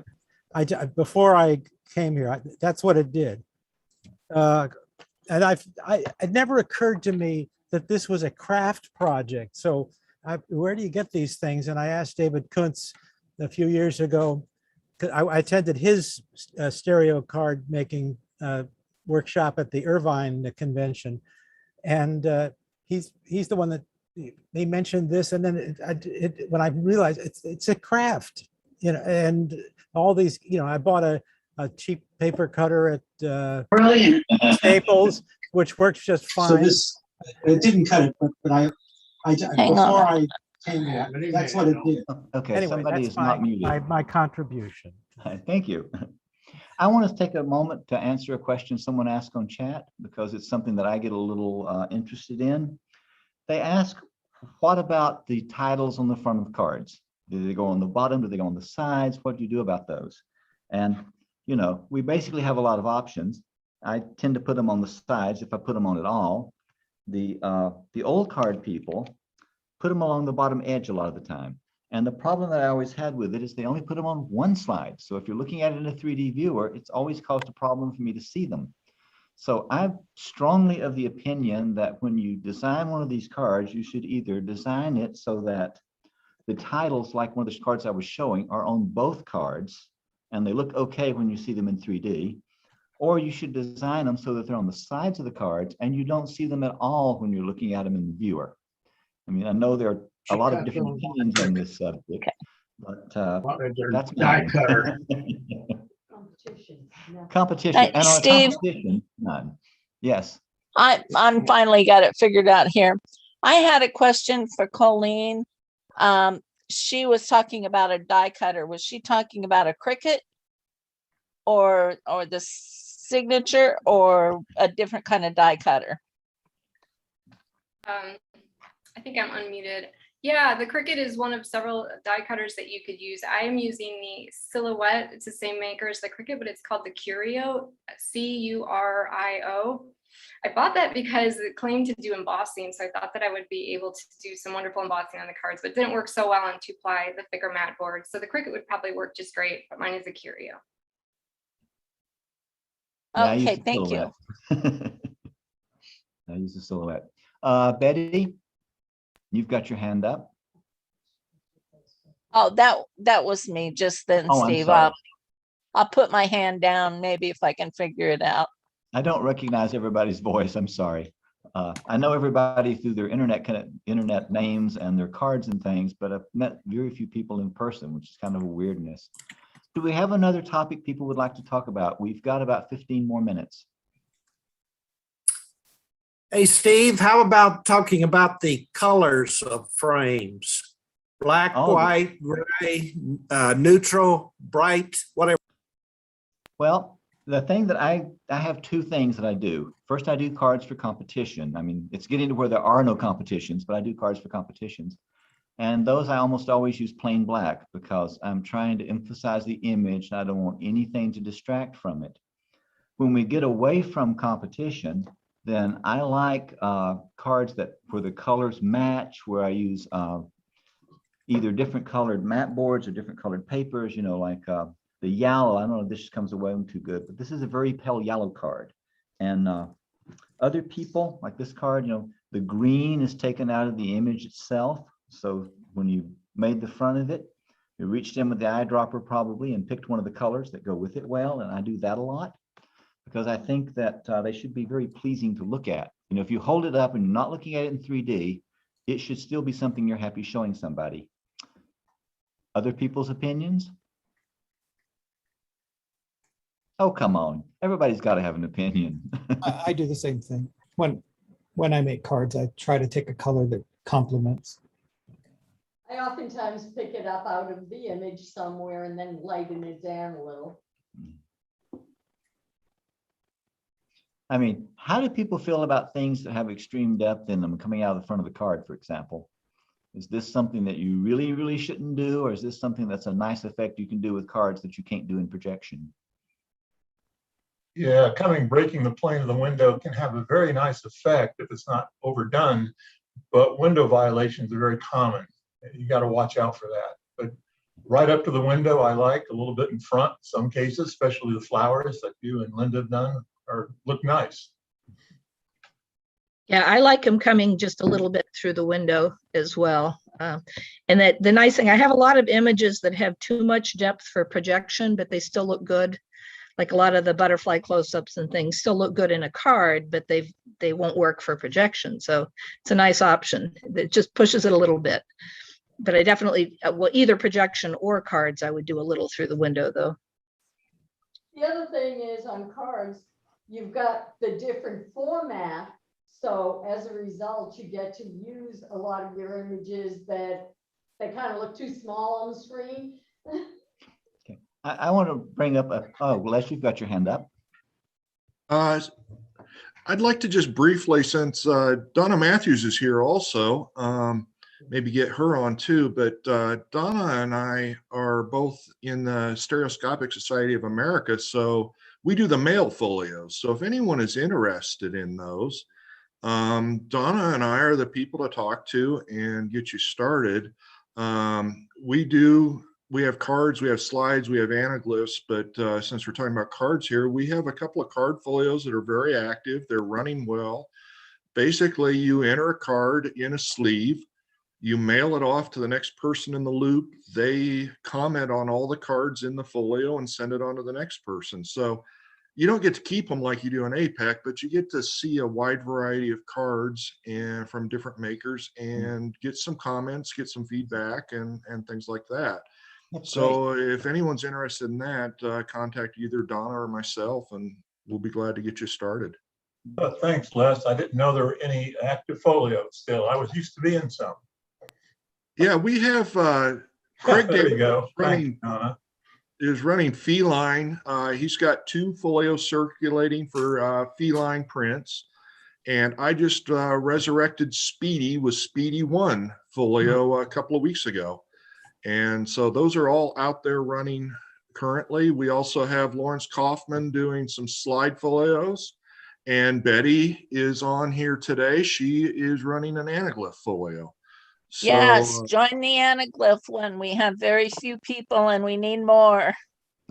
S12: before I came here, that's what it did. And it never occurred to me that this was a craft project. So where do you get these things? And I asked David Kuntz a few years ago, 'cause I attended his stereo card making workshop at the Irvine convention. And he's the one that they mentioned this. And then when I realized it's a craft, you know, and all these, you know, I bought a cheap paper cutter at
S3: Brilliant.
S12: Staples, which works just fine. So this, it didn't cut it, but I before I came here, that's what it did.
S2: Okay,
S12: Anyway,
S2: somebody
S12: that's
S2: is not muted.
S12: my contribution.
S2: Thank you. I want to take a moment to answer a question someone asked on chat, because it's something that I get a little interested in. They ask, what about the titles on the front of the cards? Do they go on the bottom? Do they go on the sides? What do you do about those? And, you know, we basically have a lot of options. I tend to put them on the sides if I put them on at all. The old card people put them along the bottom edge a lot of the time. And the problem that I always had with it is they only put them on one slide. So if you're looking at it in a 3D viewer, it's always caused a problem for me to see them. So I'm strongly of the opinion that when you design one of these cards, you should either design it so that the titles, like one of the cards I was showing, are on both cards and they look okay when you see them in 3D, or you should design them so that they're on the sides of the cards and you don't see them at all when you're looking at them in the viewer. I mean, I know there are a lot of different opinions on this subject, but that's
S13: die cutter.
S2: Competition. And on
S6: Steve,
S2: competition, none. Yes.
S6: I'm finally got it figured out here. I had a question for Colleen. She was talking about a die cutter. Was she talking about a Cricut or the signature or a different kind of die cutter?
S11: I think I'm unmuted. Yeah, the Cricut is one of several die cutters that you could use. I am using the Silhouette. It's the same maker as the Cricut, but it's called the Curio, C-U-R-I-O. I bought that because it claimed to do embossing, so I thought that I would be able to do some wonderful embossing on the cards, but it didn't work so well on 2-ply, the thicker matte board. So the Cricut would probably work just great, but mine is a Curio.
S6: Okay, thank you.
S2: I use the Silhouette. Betty, you've got your hand up.
S6: Oh, that was me just then,
S2: Oh, I'm
S6: Steve.
S2: sorry.
S6: I'll put my hand down, maybe if I can figure it out.
S2: I don't recognize everybody's voice. I'm sorry. I know everybody through their internet names and their cards and things, but I've met very few people in person, which is kind of a weirdness. Do we have another topic people would like to talk about? We've got about 15 more minutes.
S13: Hey, Steve, how about talking about the colors of frames Black,
S2: All of it.
S13: white, gray, neutral, bright, whatever.
S2: Well, the thing that I have two things that I do. First, I do cards for competition. I mean, it's getting to where there are no competitions, but I do cards for competitions. And those I almost always use plain black because I'm trying to emphasize the image and I don't want anything to distract from it. When we get away from competition, then I like cards that where the colors match, where I use either different colored mat boards or different colored papers, you know, like the yellow. I don't know if this comes away too good, but this is a very pale yellow card. And other people like this card, you know, the green is taken out of the image itself. So when you made the front of it, you reached in with the eyedropper probably and picked one of the colors that go with it well. And I do that a lot because I think that they should be very pleasing to look at. You know, if you hold it up and you're not looking at it in 3D, it should still be something you're happy showing somebody. Other people's opinions? Oh, come on. Everybody's got to have an opinion.
S14: I do the same thing. When I make cards, I try to take a color that complements.
S8: I oftentimes pick it up out of the image somewhere and then lighten it down a little.
S2: I mean, how do people feel about things that have extreme depth in them coming out of the front of the card, for example? Is this something that you really, really shouldn't do? Or is this something that's a nice effect you can do with cards that you can't do in projection?
S9: Yeah, breaking the plane of the window can have a very nice effect if it's not overdone, but window violations are very common. You got to watch out for that. But right up to the window, I like a little bit in front, some cases, especially the flowers that you and Linda have done look nice.
S3: Yeah, I like them coming just a little bit through the window as well. And that the nice thing, I have a lot of images that have too much depth for projection, but they still look good. Like a lot of the butterfly close-ups and things still look good in a card, but they won't work for projection. So it's a nice option. It just pushes it a little bit. But I definitely, well, either projection or cards, I would do a little through the window though.
S8: The other thing is on cards, you've got the different format. So as a result, you get to use a lot of your images that kind of look too small on the screen.
S2: Okay. I want to bring up Les, you've got your hand up.
S10: I'd like to just briefly, since Donna Matthews is here also, maybe get her on too, but Donna and I are both in the Stereoscopic Society of America, so we do the mail folios. So if anyone is interested in those, Donna and I are the people to talk to and get you started. We have cards, we have slides, we have anaglyphs, but since we're talking about cards here, we have a couple of card folios that are very active. They're running well. Basically, you enter a card in a sleeve, you mail it off to the next person in the loop. They comment on all the cards in the folio and send it on to the next person. So you don't get to keep them like you do on APEC, but you get to see a wide variety of cards and from different makers and get some comments, get some feedback and things like that. That's so great. If anyone's interested in that, contact either Donna or myself and we'll be glad to get you started.
S9: Thanks, Les. I didn't know there were any active folios still. I was used to be in some.
S10: Yeah, we have Craig
S9: there you go.
S10: is running Feline. He's got 2 folios circulating for Feline prints. And I just resurrected Speedy with Speedy 1 folio a couple of weeks ago. And so those are all out there running currently. We also have Lawrence Kaufman doing some slide folios. And Betty is on here today. She is running an anaglyph folio. So,
S6: yes, join the anaglyph one. We have very few people and we need more.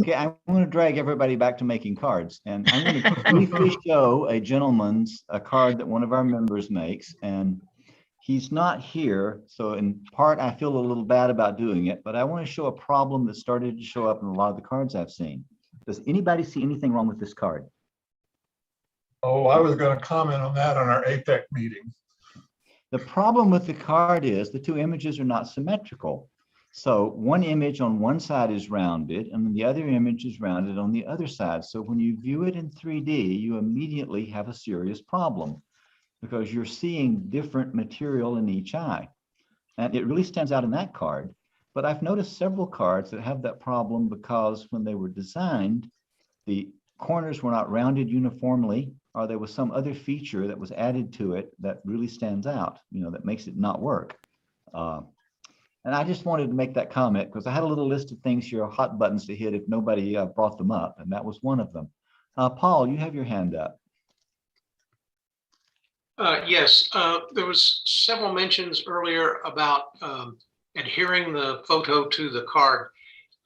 S2: Okay, I'm going to drag everybody back to making cards. And I'm going to briefly show a card that one of our members makes. And he's not here. So in part, I feel a little bad about doing it. But I want to show a problem that started to show up in a lot of the cards I've seen. Does anybody see anything wrong with this card?
S9: Oh, I was going to comment on that on our APEC meeting.
S2: The problem with the card is the 2 images are not symmetrical. So one image on one side is rounded and then the other image is rounded on the other side. So when you view it in 3D, you immediately have a serious problem because you're seeing different material in each eye. And it really stands out in that card. But I've noticed several cards that have that problem because when they were designed, the corners were not rounded uniformly, or there was some other feature that was added to it that really stands out, that makes it not work. And I just wanted to make that comment because I had a little list of things here, hot buttons to hit if nobody brought them up, and that was one of them. Paul, you have your hand up.
S15: Yes, there was several mentions earlier about adhering the photo to the card.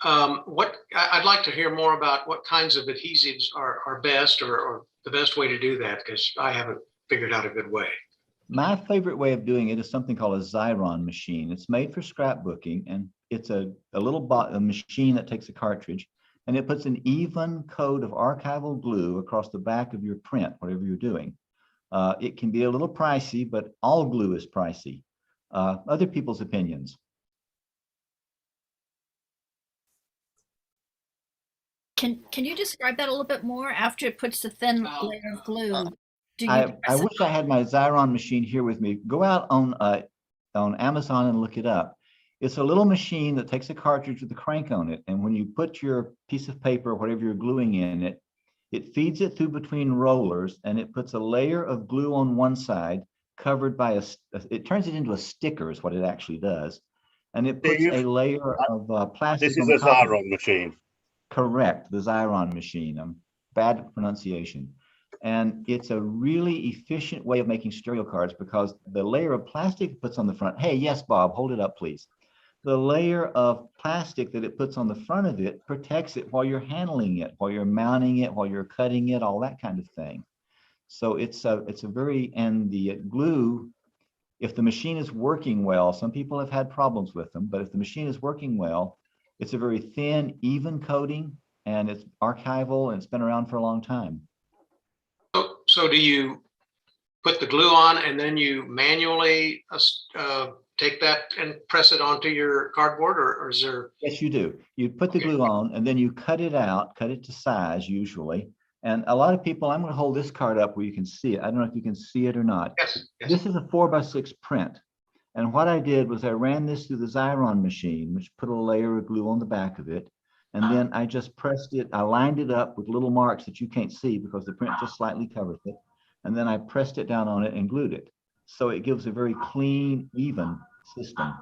S15: I'd like to hear more about what kinds of adhesives are best or the best way to do that, because I haven't figured out a good way.
S2: My favorite way of doing it is something called a Xyron machine. It's made for scrapbooking, and it's a machine that takes a cartridge, and it puts an even coat of archival glue across the back of your print, whatever you're doing. It can be a little pricey, but all glue is pricey. Other people's opinions.
S5: Can you describe that a little bit more after it puts the thin layer of glue?
S2: I wish I had my Xyron machine here with me. Go out on Amazon and look it up. It's a little machine that takes a cartridge with a crank on it. And when you put your piece of paper, whatever you're gluing in it, it feeds it through between rollers, and it puts a layer of glue on one side covered by it turns it into a sticker is what it actually does. And it puts a layer of plastic.
S7: This is a Xyron machine.
S2: Correct, the Xyron machine. Bad pronunciation. And it's a really efficient way of making stereo cards because the layer of plastic it puts on the front. Hey, yes, Bob, hold it up, please. The layer of plastic that it puts on the front of it protects it while you're handling it, while you're mounting it, while you're cutting it, all that kind of thing. So it's a very, and the glue, if the machine is working well, some people have had problems with them, but if the machine is working well, it's a very thin, even coating, and it's archival, and it's been around for a long time.
S15: So do you put the glue on and then you manually take that and press it onto your cardboard, or is there?
S2: Yes, you do. You put the glue on and then you cut it out, cut it to size usually. And a lot of people, I'm going to hold this card up where you can see it. I don't know if you can see it or not.
S15: Yes.
S2: This is a 4x6 print. And what I did was I ran this through the Xyron machine, which put a layer of glue on the back of it. And then I just pressed it, I lined it up with little marks that you can't see because the print just slightly covers it. And then I pressed it down on it and glued it. So it gives a very clean, even system.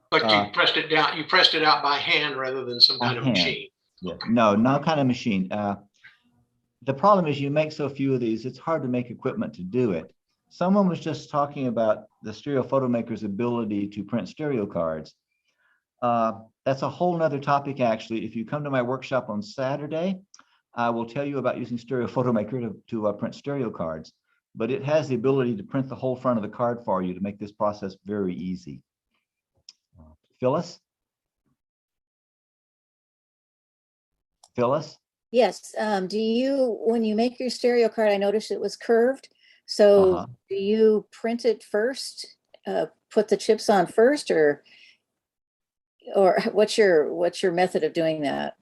S15: But you pressed it down, you pressed it out by hand rather than some kind of machine.
S2: Yeah, no, not kind of machine. The problem is you make so few of these, it's hard to make equipment to do it. Someone was just talking about the stereo photo maker's ability to print stereo cards. That's a whole nother topic, actually. If you come to my workshop on Saturday, I will tell you about using Stereo Photo Maker to print stereo cards, but it has the ability to print the whole front of the card for you to make this process very easy. Phyllis? Phyllis?
S16: Yes. Do you, when you make your stereo card, I noticed it was curved. So do you print it first, put the chips on first, or what's your method of doing that?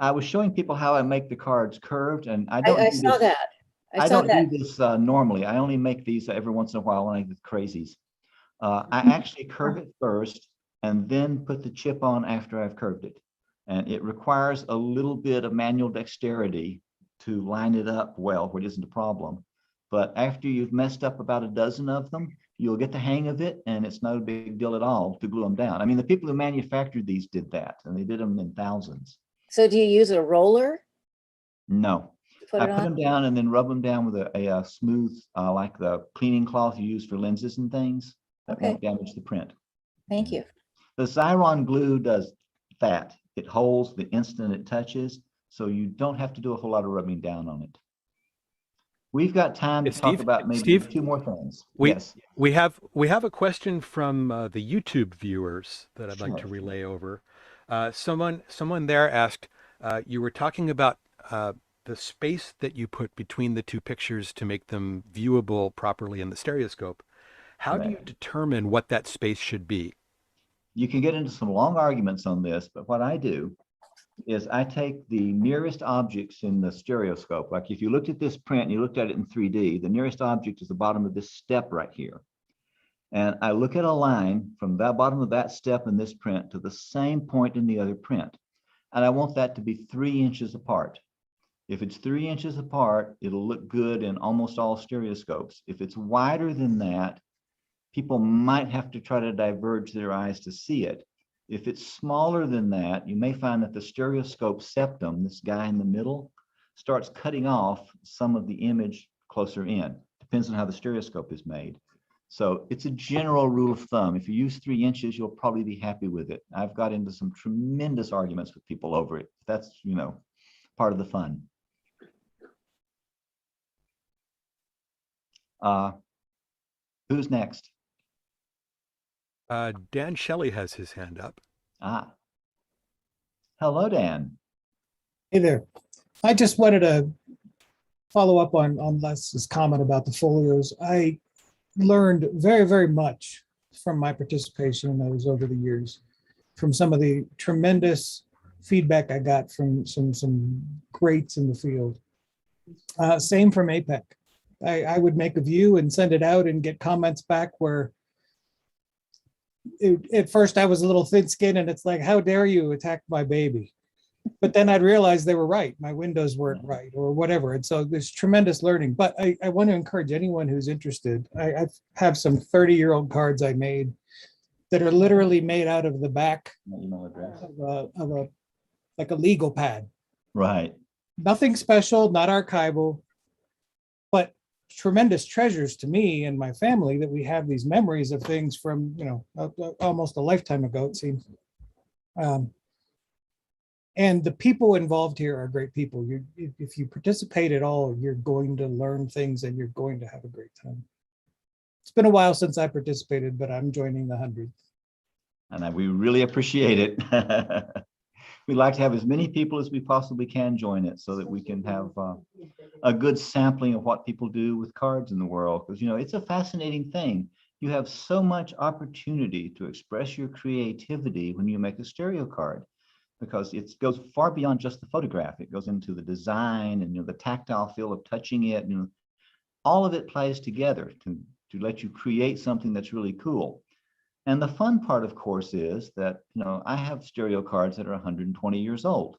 S2: I was showing people how I make the cards curved, and I don't.
S16: I saw that.
S2: I don't do this normally. I only make these every once in a while when I get crazies. I actually curve it first and then put the chip on after I've curved it. And it requires a little bit of manual dexterity to line it up well, which isn't a problem. But after you've messed up about a dozen of them, you'll get the hang of it, and it's not a big deal at all to glue them down. I mean, the people who manufactured these did that, and they did them in thousands.
S16: So do you use a roller?
S2: No. I put them down and then rub them down with a smooth, like the cleaning cloth you use for lenses and things that won't damage the print.
S16: Thank you.
S2: The Xyron glue does that. It holds the instant it touches, so you don't have to do a whole lot of rubbing down on it. We've got time to talk about maybe two more things. Yes.
S1: We have a question from the YouTube viewers that I'd like to relay over. Someone there asked, you were talking about the space that you put between the two pictures to make them viewable properly in the stereoscope. How do you determine what that space should be?
S2: You can get into some long arguments on this, but what I do is I take the nearest objects in the stereoscope. Like if you looked at this print and you looked at it in 3D, the nearest object is the bottom of this step right here. And I look at a line from that bottom of that step in this print to the same point in the other print. And I want that to be 3 inches apart. If it's 3 inches apart, it'll look good in almost all stereoscopes. If it's wider than that, people might have to try to diverge their eyes to see it. If it's smaller than that, you may find that the stereoscope septum, this guy in the middle, starts cutting off some of the image closer in. Depends on how the stereoscope is made. So it's a general rule of thumb. If you use 3 inches, you'll probably be happy with it. I've got into some tremendous arguments with people over it. That's, you know, part of the fun. Who's next?
S1: Dan Shelley has his hand up.
S2: Ah. Hello, Dan.
S14: Hey there. I just wanted to follow up on Les's comment about the folios. I learned very, very much from my participation in those over the years, from some of the tremendous feedback I got from some greats in the field. Same from APEC. I would make a view and send it out and get comments back where at first I was a little thin-skinned and it's like, how dare you attack my baby? But then I'd realize they were right. My windows weren't right or whatever. And so there's tremendous learning. But I want to encourage anyone who's interested. I have some 30-year-old cards I made that are literally made out of the back of a like a legal pad.
S2: Right.
S14: Nothing special, not archival, but tremendous treasures to me and my family that we have these memories of things from, you know, almost a lifetime ago, it seems. And the people involved here are great people. If you participate at all, you're going to learn things and you're going to have a great time. It's been a while since I participated, but I'm joining the 100th.
S2: And we really appreciate it. We'd like to have as many people as we possibly can join it so that we can have a good sampling of what people do with cards in the world. Because, you know, it's a fascinating thing. You have so much opportunity to express your creativity when you make a stereo card, because it goes far beyond just the photograph. It goes into the design and, you know, the tactile feel of touching it. You know, all of it plays together to let you create something that's really cool. And the fun part, of course, is that, you know, I have stereo cards that are 120 years old.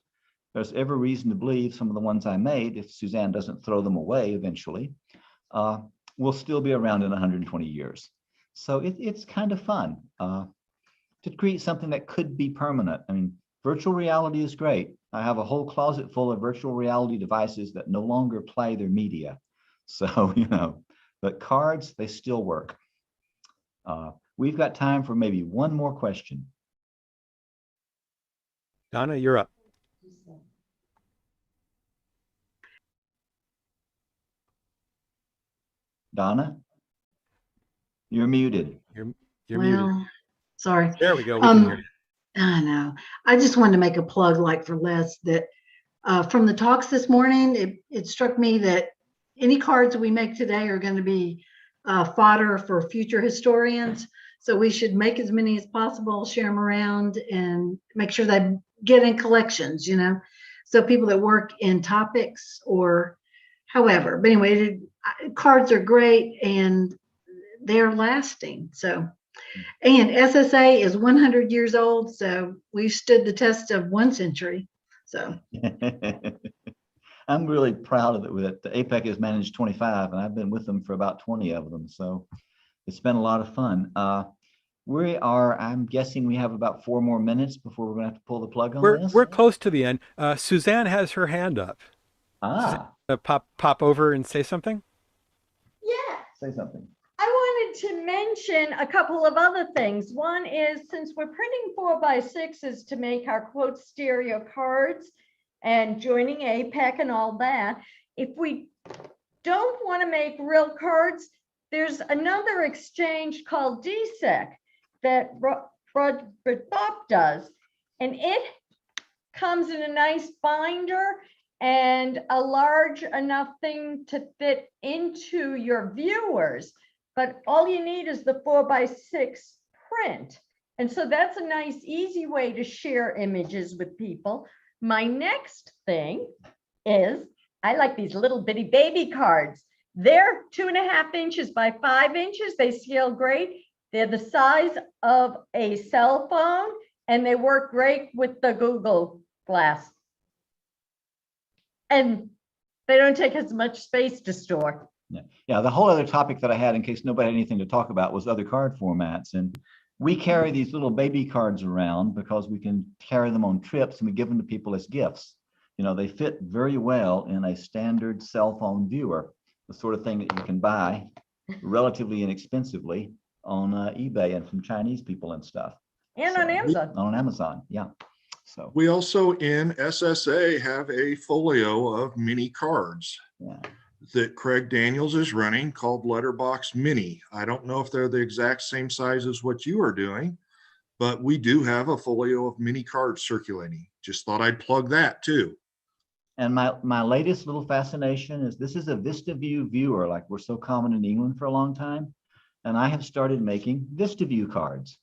S2: There's every reason to believe some of the ones I made, if Suzanne doesn't throw them away eventually, will still be around in 120 years. So it's kind of fun to create something that could be permanent. I mean, virtual reality is great. I have a whole closet full of virtual reality devices that no longer play their media. So, you know, but cards, they still work. We've got time for maybe one more question.
S1: Donna, you're up.
S2: Donna, you're muted.
S1: You're muted.
S17: Sorry.
S1: There we go. We can hear you.
S17: I know. I just wanted to make a plug, like for Les, that from the talks this morning, it struck me that any cards we make today are going to be fodder for future historians. So we should make as many as possible, share them around, and make sure they get in collections, you know, so people that work in topics or however. But anyway, cards are great and they're lasting. So, and SSA is 100 years old, so we've stood the test of 1 century. So
S2: I'm really proud of it. The APEC has managed 25, and I've been with them for about 20 of them. So it's been a lot of fun. I'm guessing we have about 4 more minutes before we're going to have to pull the plug on this.
S1: We're close to the end. Suzanne has her hand up.
S2: Ah.
S1: Pop over and say something.
S8: Yeah.
S2: Say something.
S8: I wanted to mention a couple of other things. One is, since we're printing 4x6s to make our quote stereo cards and joining APEC and all that, if we don't want to make real cards, there's another exchange called DSEC that Bob does, and it comes in a nice binder and a large enough thing to fit into your viewers, but all you need is the 4x6 print. And so that's a nice, easy way to share images with people. My next thing is, I like these little bitty baby cards. They're 2.5 inches by 5 inches. They scale great. They're the size of a cell phone and they work great with the Google Glass. And they don't take as much space to store.
S2: Yeah, the whole other topic that I had, in case nobody had anything to talk about, was other card formats. And we carry these little baby cards around because we can carry them on trips and we give them to people as gifts. You know, they fit very well in a standard cell phone viewer, the sort of thing that you can buy relatively inexpensively on eBay and from Chinese people and stuff.
S8: And on Amazon.
S2: On Amazon, yeah. So
S10: we also in SSA have a folio of mini cards that Craig Daniels is running called Letterbox Mini. I don't know if they're the exact same size as what you are doing, but we do have a folio of mini cards circulating. Just thought I'd plug that too.
S2: And my latest little fascination is this is a VistaView viewer, like we're so common in England for a long time. And I have started making VistaView cards,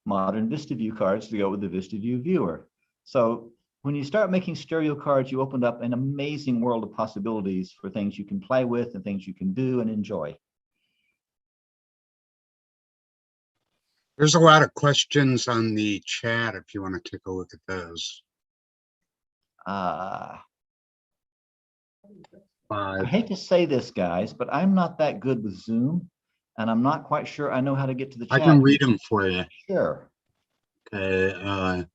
S2: modern VistaView cards to go with the VistaView viewer. So when you start making stereo cards, you open up an amazing world of possibilities for things you can play with and things you can do and enjoy.
S18: There's a lot of questions on the chat if you want to take a look at those.
S2: I hate to say this, guys, but I'm not that good with Zoom, and I'm not quite sure I know how to get to the chat.
S18: I can read them for you.
S2: Sure.
S18: Okay.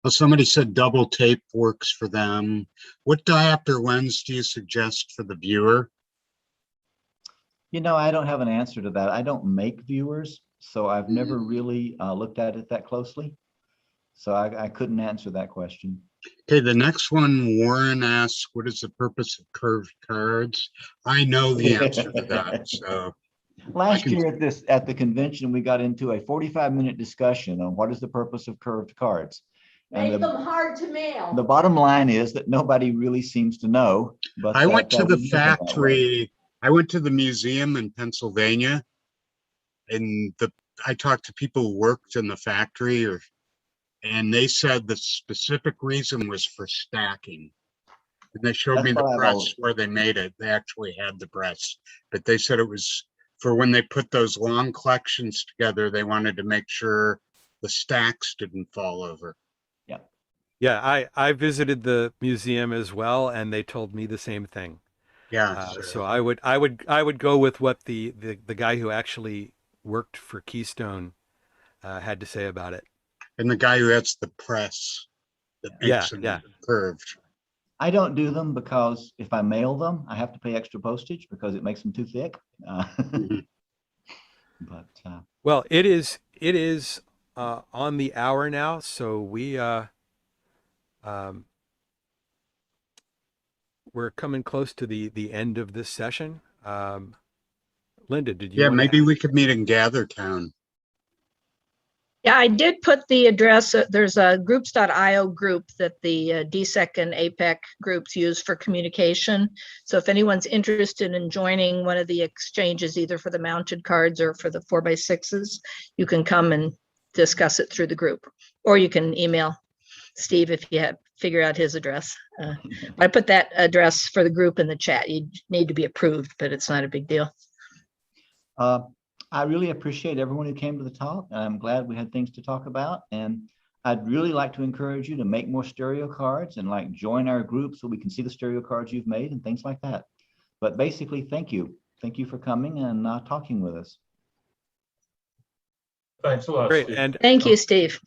S18: Well, somebody said double tape works for them. What diopter lens do you suggest for the viewer?
S2: You know, I don't have an answer to that. I don't make viewers, so I've never really looked at it that closely. So I couldn't answer that question.
S18: Okay, the next one, Warren asks, what is the purpose of curved cards? I know the answer to that. So
S2: last year at the convention, we got into a 45-minute discussion on what is the purpose of curved cards.
S8: Make them hard to mail.
S2: The bottom line is that nobody really seems to know. But
S18: I went to the factory. I went to the museum in Pennsylvania, and I talked to people who worked in the factory, and they said the specific reason was for stacking. And they showed me the press where they made it. They actually had the press, but they said it was for when they put those long collections together, they wanted to make sure the stacks didn't fall over.
S1: Yeah, I visited the museum as well, and they told me the same thing.
S18: Yeah.
S1: So I would go with what the guy who actually worked for Keystone had to say about it.
S18: And the guy who has the press that makes them curved.
S2: I don't do them because if I mail them, I have to pay extra postage because it makes them too thick.
S1: Well, it is on the hour now, so we're coming close to the end of this session. Linda, did you?
S18: Yeah, maybe we could meet in Gathertown.
S3: Yeah, I did put the address. There's a groups.io group that the DSEC and APEC groups use for communication. So if anyone's interested in joining one of the exchanges, either for the mounted cards or for the 4x6s, you can come and discuss it through the group, or you can email Steve if you figure out his address. I put that address for the group in the chat. You need to be approved, but it's not a big deal.
S2: I really appreciate everyone who came to the talk. I'm glad we had things to talk about. And I'd really like to encourage you to make more stereo cards and like join our group so we can see the stereo cards you've made and things like that. But basically, thank you. Thank you for coming and talking with us.
S9: Thanks a lot.
S1: Great.
S9: Steve.
S1: And
S3: thank you, Steve.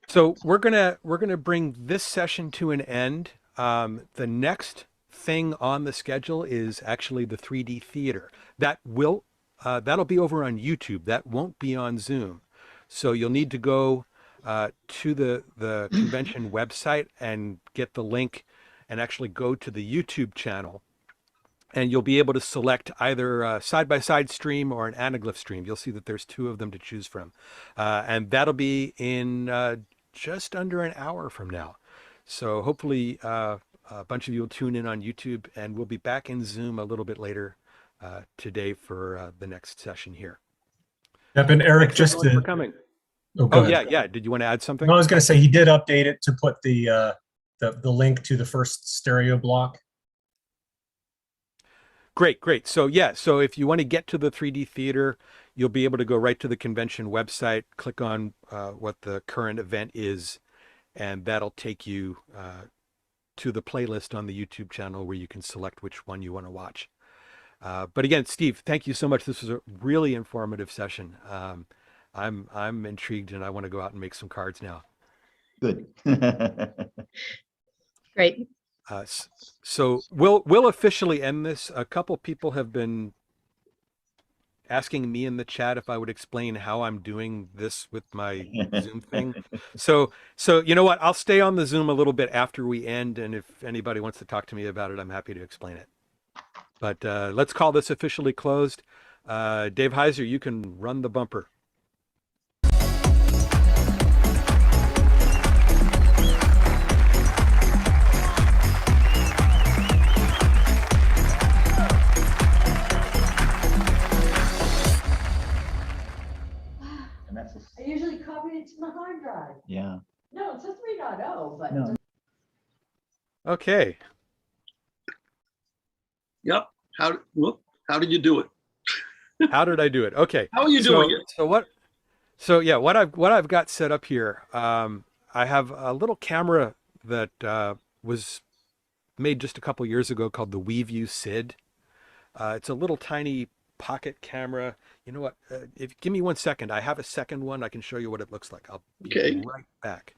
S1: So we're gonna bring this session to an end. The next thing on the schedule is actually the 3D theater. That'll be over on YouTube. That won't be on Zoom. So you'll need to go to the convention website and get the link and actually go to the YouTube channel. And you'll be able to select either a side-by-side stream or an anaglyph stream. You'll see that there's two of them to choose from. And that'll be in just under an hour from now. So hopefully a bunch of you will tune in on YouTube, and we'll be back in Zoom a little bit later today for the next session here.
S19: Yep, and Eric, just
S1: for coming.
S19: Oh,
S1: yeah. Did you want to add something?
S19: I was going to say he did update it to put the link to the first stereo block.
S1: Great, great. So yeah, so if you want to get to the 3D theater, you'll be able to go right to the convention website, click on what the current event is, and that'll take you to the playlist on the YouTube channel where you can select which one you want to watch. But again, Steve, thank you so much. This was a really informative session. I'm intrigued and I want to go out and make some cards now.
S2: Good.
S3: Great.
S1: So we'll officially end this. A couple people have been asking me in the chat if I would explain how I'm doing this with my Zoom thing. So you know what? I'll stay on the Zoom a little bit after we end, and if anybody wants to talk to me about it, I'm happy to explain it. But let's call this officially closed. Dave Heiser, you can run the bumper.
S8: I usually copy it to my hard drive.
S2: Yeah.
S8: No, it's a 3.0, but.
S2: No.
S1: Okay.
S20: Yep. How did you do it?
S1: How did I do it? Okay.
S20: How are you doing it?
S1: So what I've got set up here, I have a little camera that was made just a couple years ago called the WeView SID. It's a little tiny pocket camera. You know what? Give me 1 second. I have a second one. I can show you what it looks like. I'll be right back.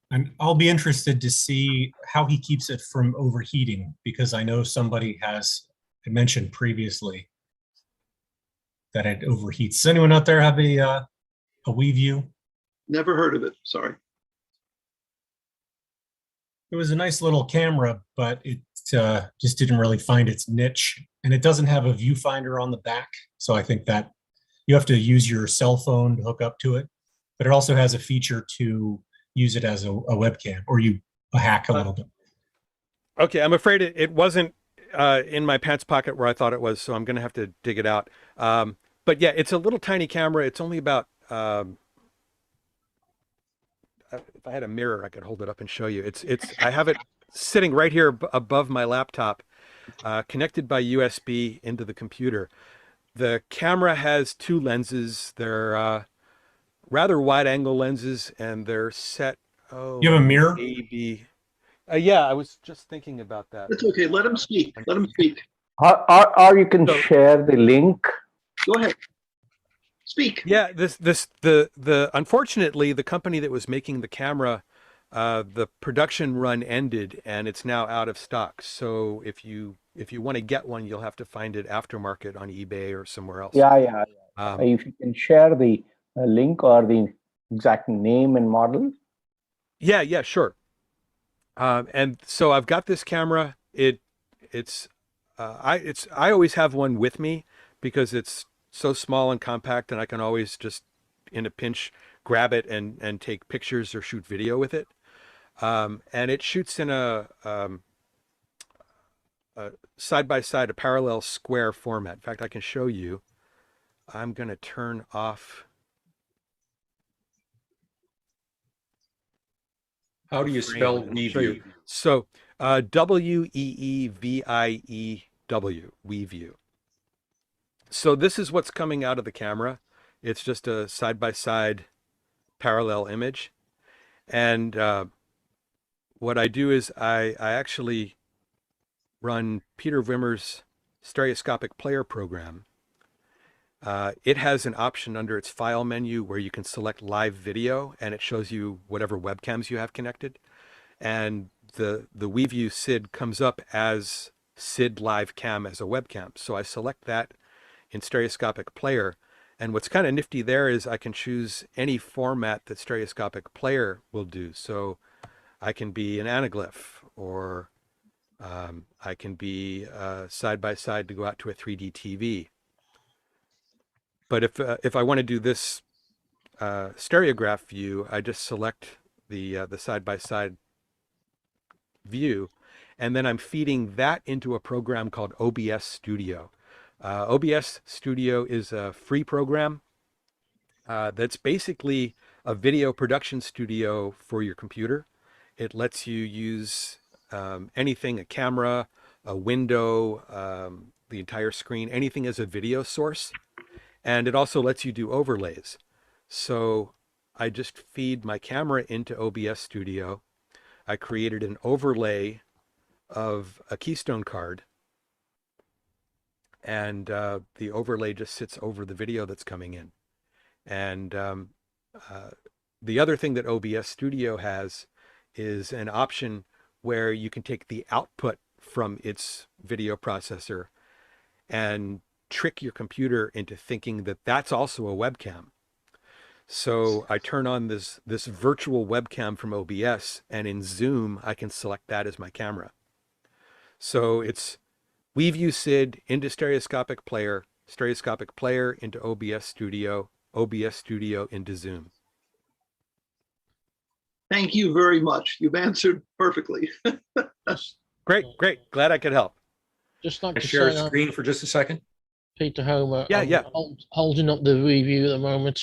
S19: And I'll be interested to see how he keeps it from overheating, because I know somebody has mentioned previously that it overheats. Does anyone out there have a WeView?
S20: Never heard of it. Sorry.
S19: It was a nice little camera, but it just didn't really find its niche. And it doesn't have a viewfinder on the back. So I think that you have to use your cell phone to hook up to it. But it also has a feature to use it as a webcam, or you hack a little bit.
S1: Okay, I'm afraid it wasn't in my pants pocket where I thought it was, so I'm going to have to dig it out. But yeah, it's a little tiny camera. It's only about, if I had a mirror, I could hold it up and show you. I have it sitting right here above my laptop, connected by USB into the computer. The camera has two lenses. They're rather wide angle lenses, and they're set. Oh,
S19: you have a mirror?
S1: Maybe. Yeah, I was just thinking about that.
S20: It's okay. Let him speak. Let him speak.
S21: Or you can share the link.
S20: Go ahead. Speak.
S1: Yeah, unfortunately, the company that was making the camera, the production run ended and it's now out of stock. So if you want to get one, you'll have to find it aftermarket on eBay or somewhere else.
S21: Yeah. If you can share the link or the exact name and model.
S1: Yeah, sure. And so I've got this camera. I always have one with me because it's so small and compact, and I can always just in a pinch grab it and take pictures or shoot video with it. And it shoots in a side-by-side, a parallel square format. In fact, I can show you. I'm going to turn off.
S22: How do you spell WeView?
S1: So WeeView, WeView. So this is what's coming out of the camera. It's just a side-by-side parallel image. And what I do is I actually run Peter Wimmer's stereoscopic player program. It has an option under its file menu where you can select live video, and it shows you whatever webcams you have connected. And the WeView SID comes up as SID live cam as a webcam. So I select that in stereoscopic player. And what's kind of nifty there is I can choose any format that stereoscopic player will do. So I can be an anaglyph, or I can be side by side to go out to a 3D TV. But if I want to do this stereograph view, I just select the side-by-side view, and then I'm feeding that into a program called OBS Studio. OBS Studio is a free program that's basically a video production studio for your computer. It lets you use anything, a camera, a window, the entire screen, anything as a video source. And it also lets you do overlays. So I just feed my camera into OBS Studio. I created an overlay of a Keystone card, and the overlay just sits over the video that's coming in. And the other thing that OBS Studio has is an option where you can take the output from its video processor and trick your computer into thinking that that's also a webcam. So I turn on this virtual webcam from OBS, and in Zoom, I can select that as my camera. So it's WeView SID into stereoscopic player into OBS Studio into Zoom.
S20: Thank you very much. You've answered perfectly.
S1: Great. Glad I could help.
S4: Just like
S22: I
S4: to
S22: share a
S4: say,
S22: screen for just a second.
S4: Peter Homer.
S1: Yeah,
S4: I'm
S1: yeah.
S4: Holding up the review at the moment.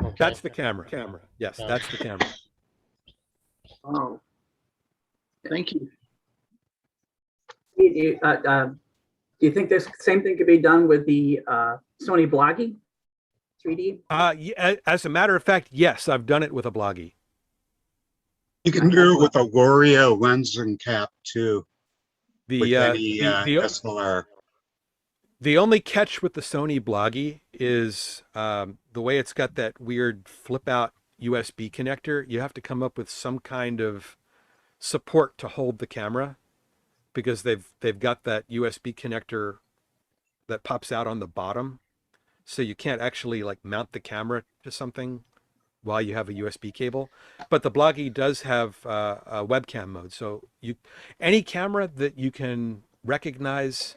S4: Okay.
S1: That's the camera. Yes,
S4: Yeah.
S1: that's the camera.
S20: Oh, thank you.
S12: Do you think this same thing could be done with the Sony Bloggy 3D?
S1: Yeah, as a matter of fact, yes, I've done it with a Bloggy.
S18: You can do it with a Wario lens and cap too. With any SLR.
S1: The only catch with the Sony Bloggy is the way it's got that weird flip out USB connector. You have to come up with some kind of support to hold the camera, because they've got that USB connector that pops out on the bottom. So you can't actually like mount the camera to something while you have a USB cable. But the Bloggy does have a webcam mode. So any camera that you can recognize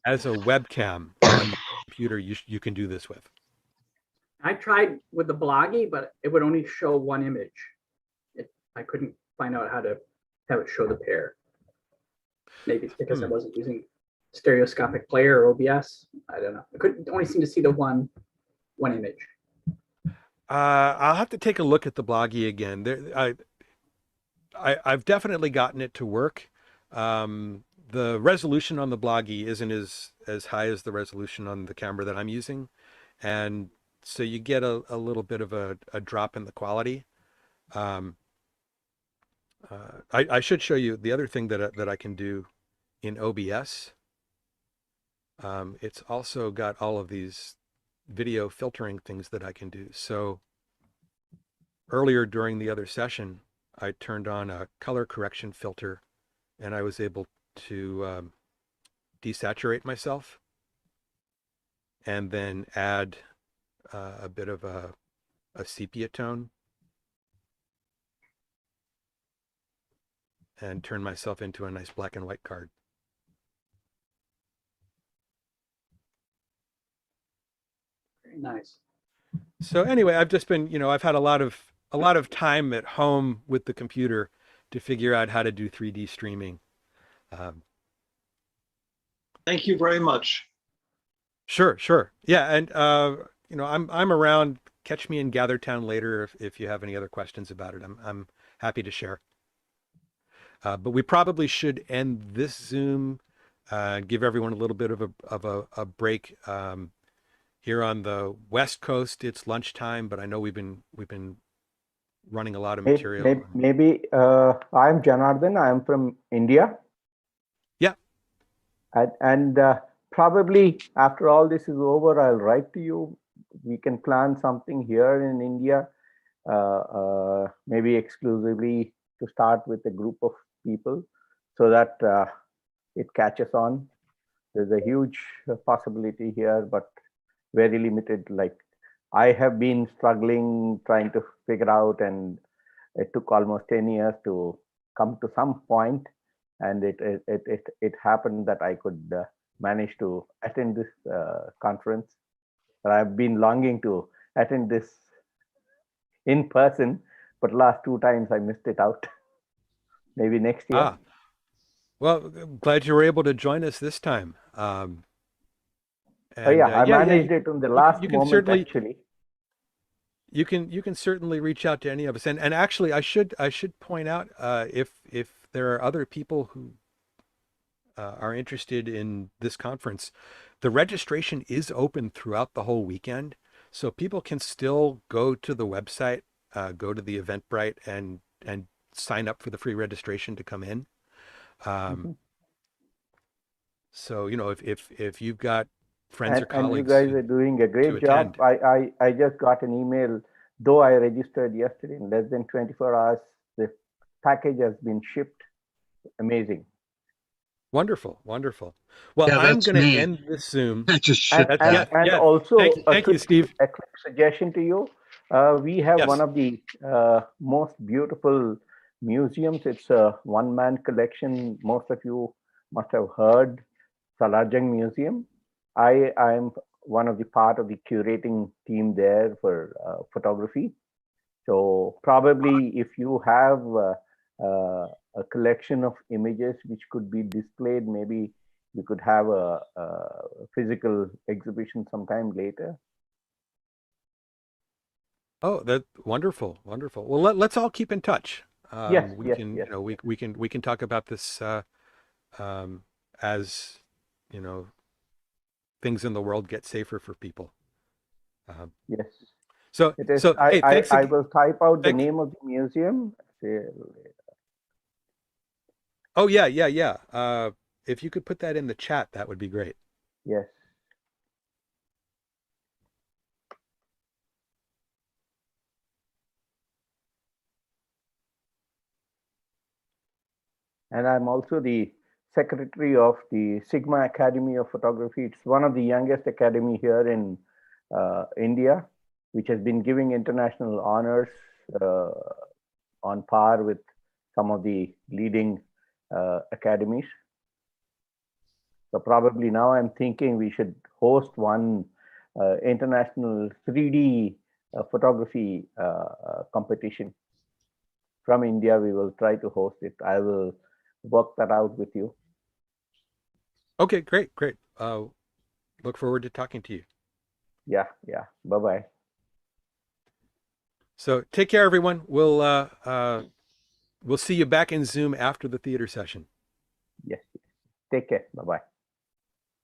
S1: as a webcam on the computer, you can do this with.
S12: I tried with the Bloggy, but it would only show one image. I couldn't find out how to have it show the pair. Maybe it's because I wasn't using stereoscopic player or OBS. I don't know. I couldn't only seem to see the one image.
S1: I'll have to take a look at the Bloggy again. I've definitely gotten it to work. The resolution on the Bloggy isn't as high as the resolution on the camera that I'm using, and so you get a little bit of a drop in the quality. I should show you the other thing that I can do in OBS. It's also got all of these video filtering things that I can do. So earlier during the other session, I turned on a color correction filter, and I was able to desaturate myself and then add a bit of a sepia tone and turn myself into a nice black and white card.
S12: Very nice.
S1: So anyway, I've just been, I've had a lot of time at home with the computer to figure out how to do 3D streaming.
S20: Thank you very much.
S1: Sure. Yeah, and I'm around. Catch me in Gathertown later if you have any other questions about it. I'm happy to share. But we probably should end this Zoom, give everyone a little bit of a break. Here on the West Coast, it's lunchtime, but I know we've been running a lot of material.
S21: Maybe I'm Janardhan. I'm from India.
S1: Yeah.
S21: And probably after all this is over, I'll write to you. We can plan something here in India, maybe exclusively to start with a group of people so that it catches on. There's a huge possibility here, but very limited. Like I have been struggling, trying to figure out, and it took almost 10 years to come to some point, and it happened that I could manage to attend this conference. But I've been longing to attend this in person, but last 2 times I missed it out. Maybe next year.
S1: Well, I'm glad you were able to join us this time.
S21: I managed it on the last moment, actually.
S1: you can certainly reach out to any of us. And actually, I should point out, if there are other people who are interested in this conference, the registration is open throughout the whole weekend, so people can still go to the website, go to the Eventbrite, and sign up for the free registration to come in. So if you've got friends or
S21: And you
S1: colleagues
S21: guys are doing a
S1: to
S21: great job.
S1: attend.
S21: I just got an email, though I registered yesterday, in less than 24 hours, the package has been shipped. Amazing.
S1: Wonderful, wonderful. Well,
S18: Yeah,
S1: I'm
S18: that's
S1: going to
S18: me.
S1: end this Zoom.
S18: I just shipped that.
S21: And also
S1: Thank you, Steve.
S21: a quick suggestion to you. We have one of the most beautiful museums. It's a one-man collection. Most of you must have heard Salarjung Museum. I am one of the part of the curating team there for photography. So probably if you have a collection of images which could be displayed, maybe we could have a physical exhibition sometime later.
S1: Oh, that's wonderful, wonderful. Well, let's all keep in touch.
S21: Yes,
S1: we
S21: yes,
S1: can,
S21: yes.
S1: we can talk about this as things in the world get safer for people.
S21: Yes.
S1: So
S21: it is.
S1: Hey, thanks
S21: I
S1: again.
S21: will type out the name of the museum.
S1: Oh yeah. If you could put that in the chat, that would be great.
S21: Yes. And I'm also the secretary of the Sigma Academy of Photography. It's one of the youngest academy here in India, which has been giving international honors on par with some of the leading academies. So probably now I'm thinking we should host one international 3D photography competition. From India, we will try to host it. I will work that out with you.
S1: Okay, great. Look forward to talking to you.
S21: Yeah. Bye-bye.
S1: So take care, everyone. We'll see you back in Zoom after the theater session.
S21: Yes. Take care. Bye-bye.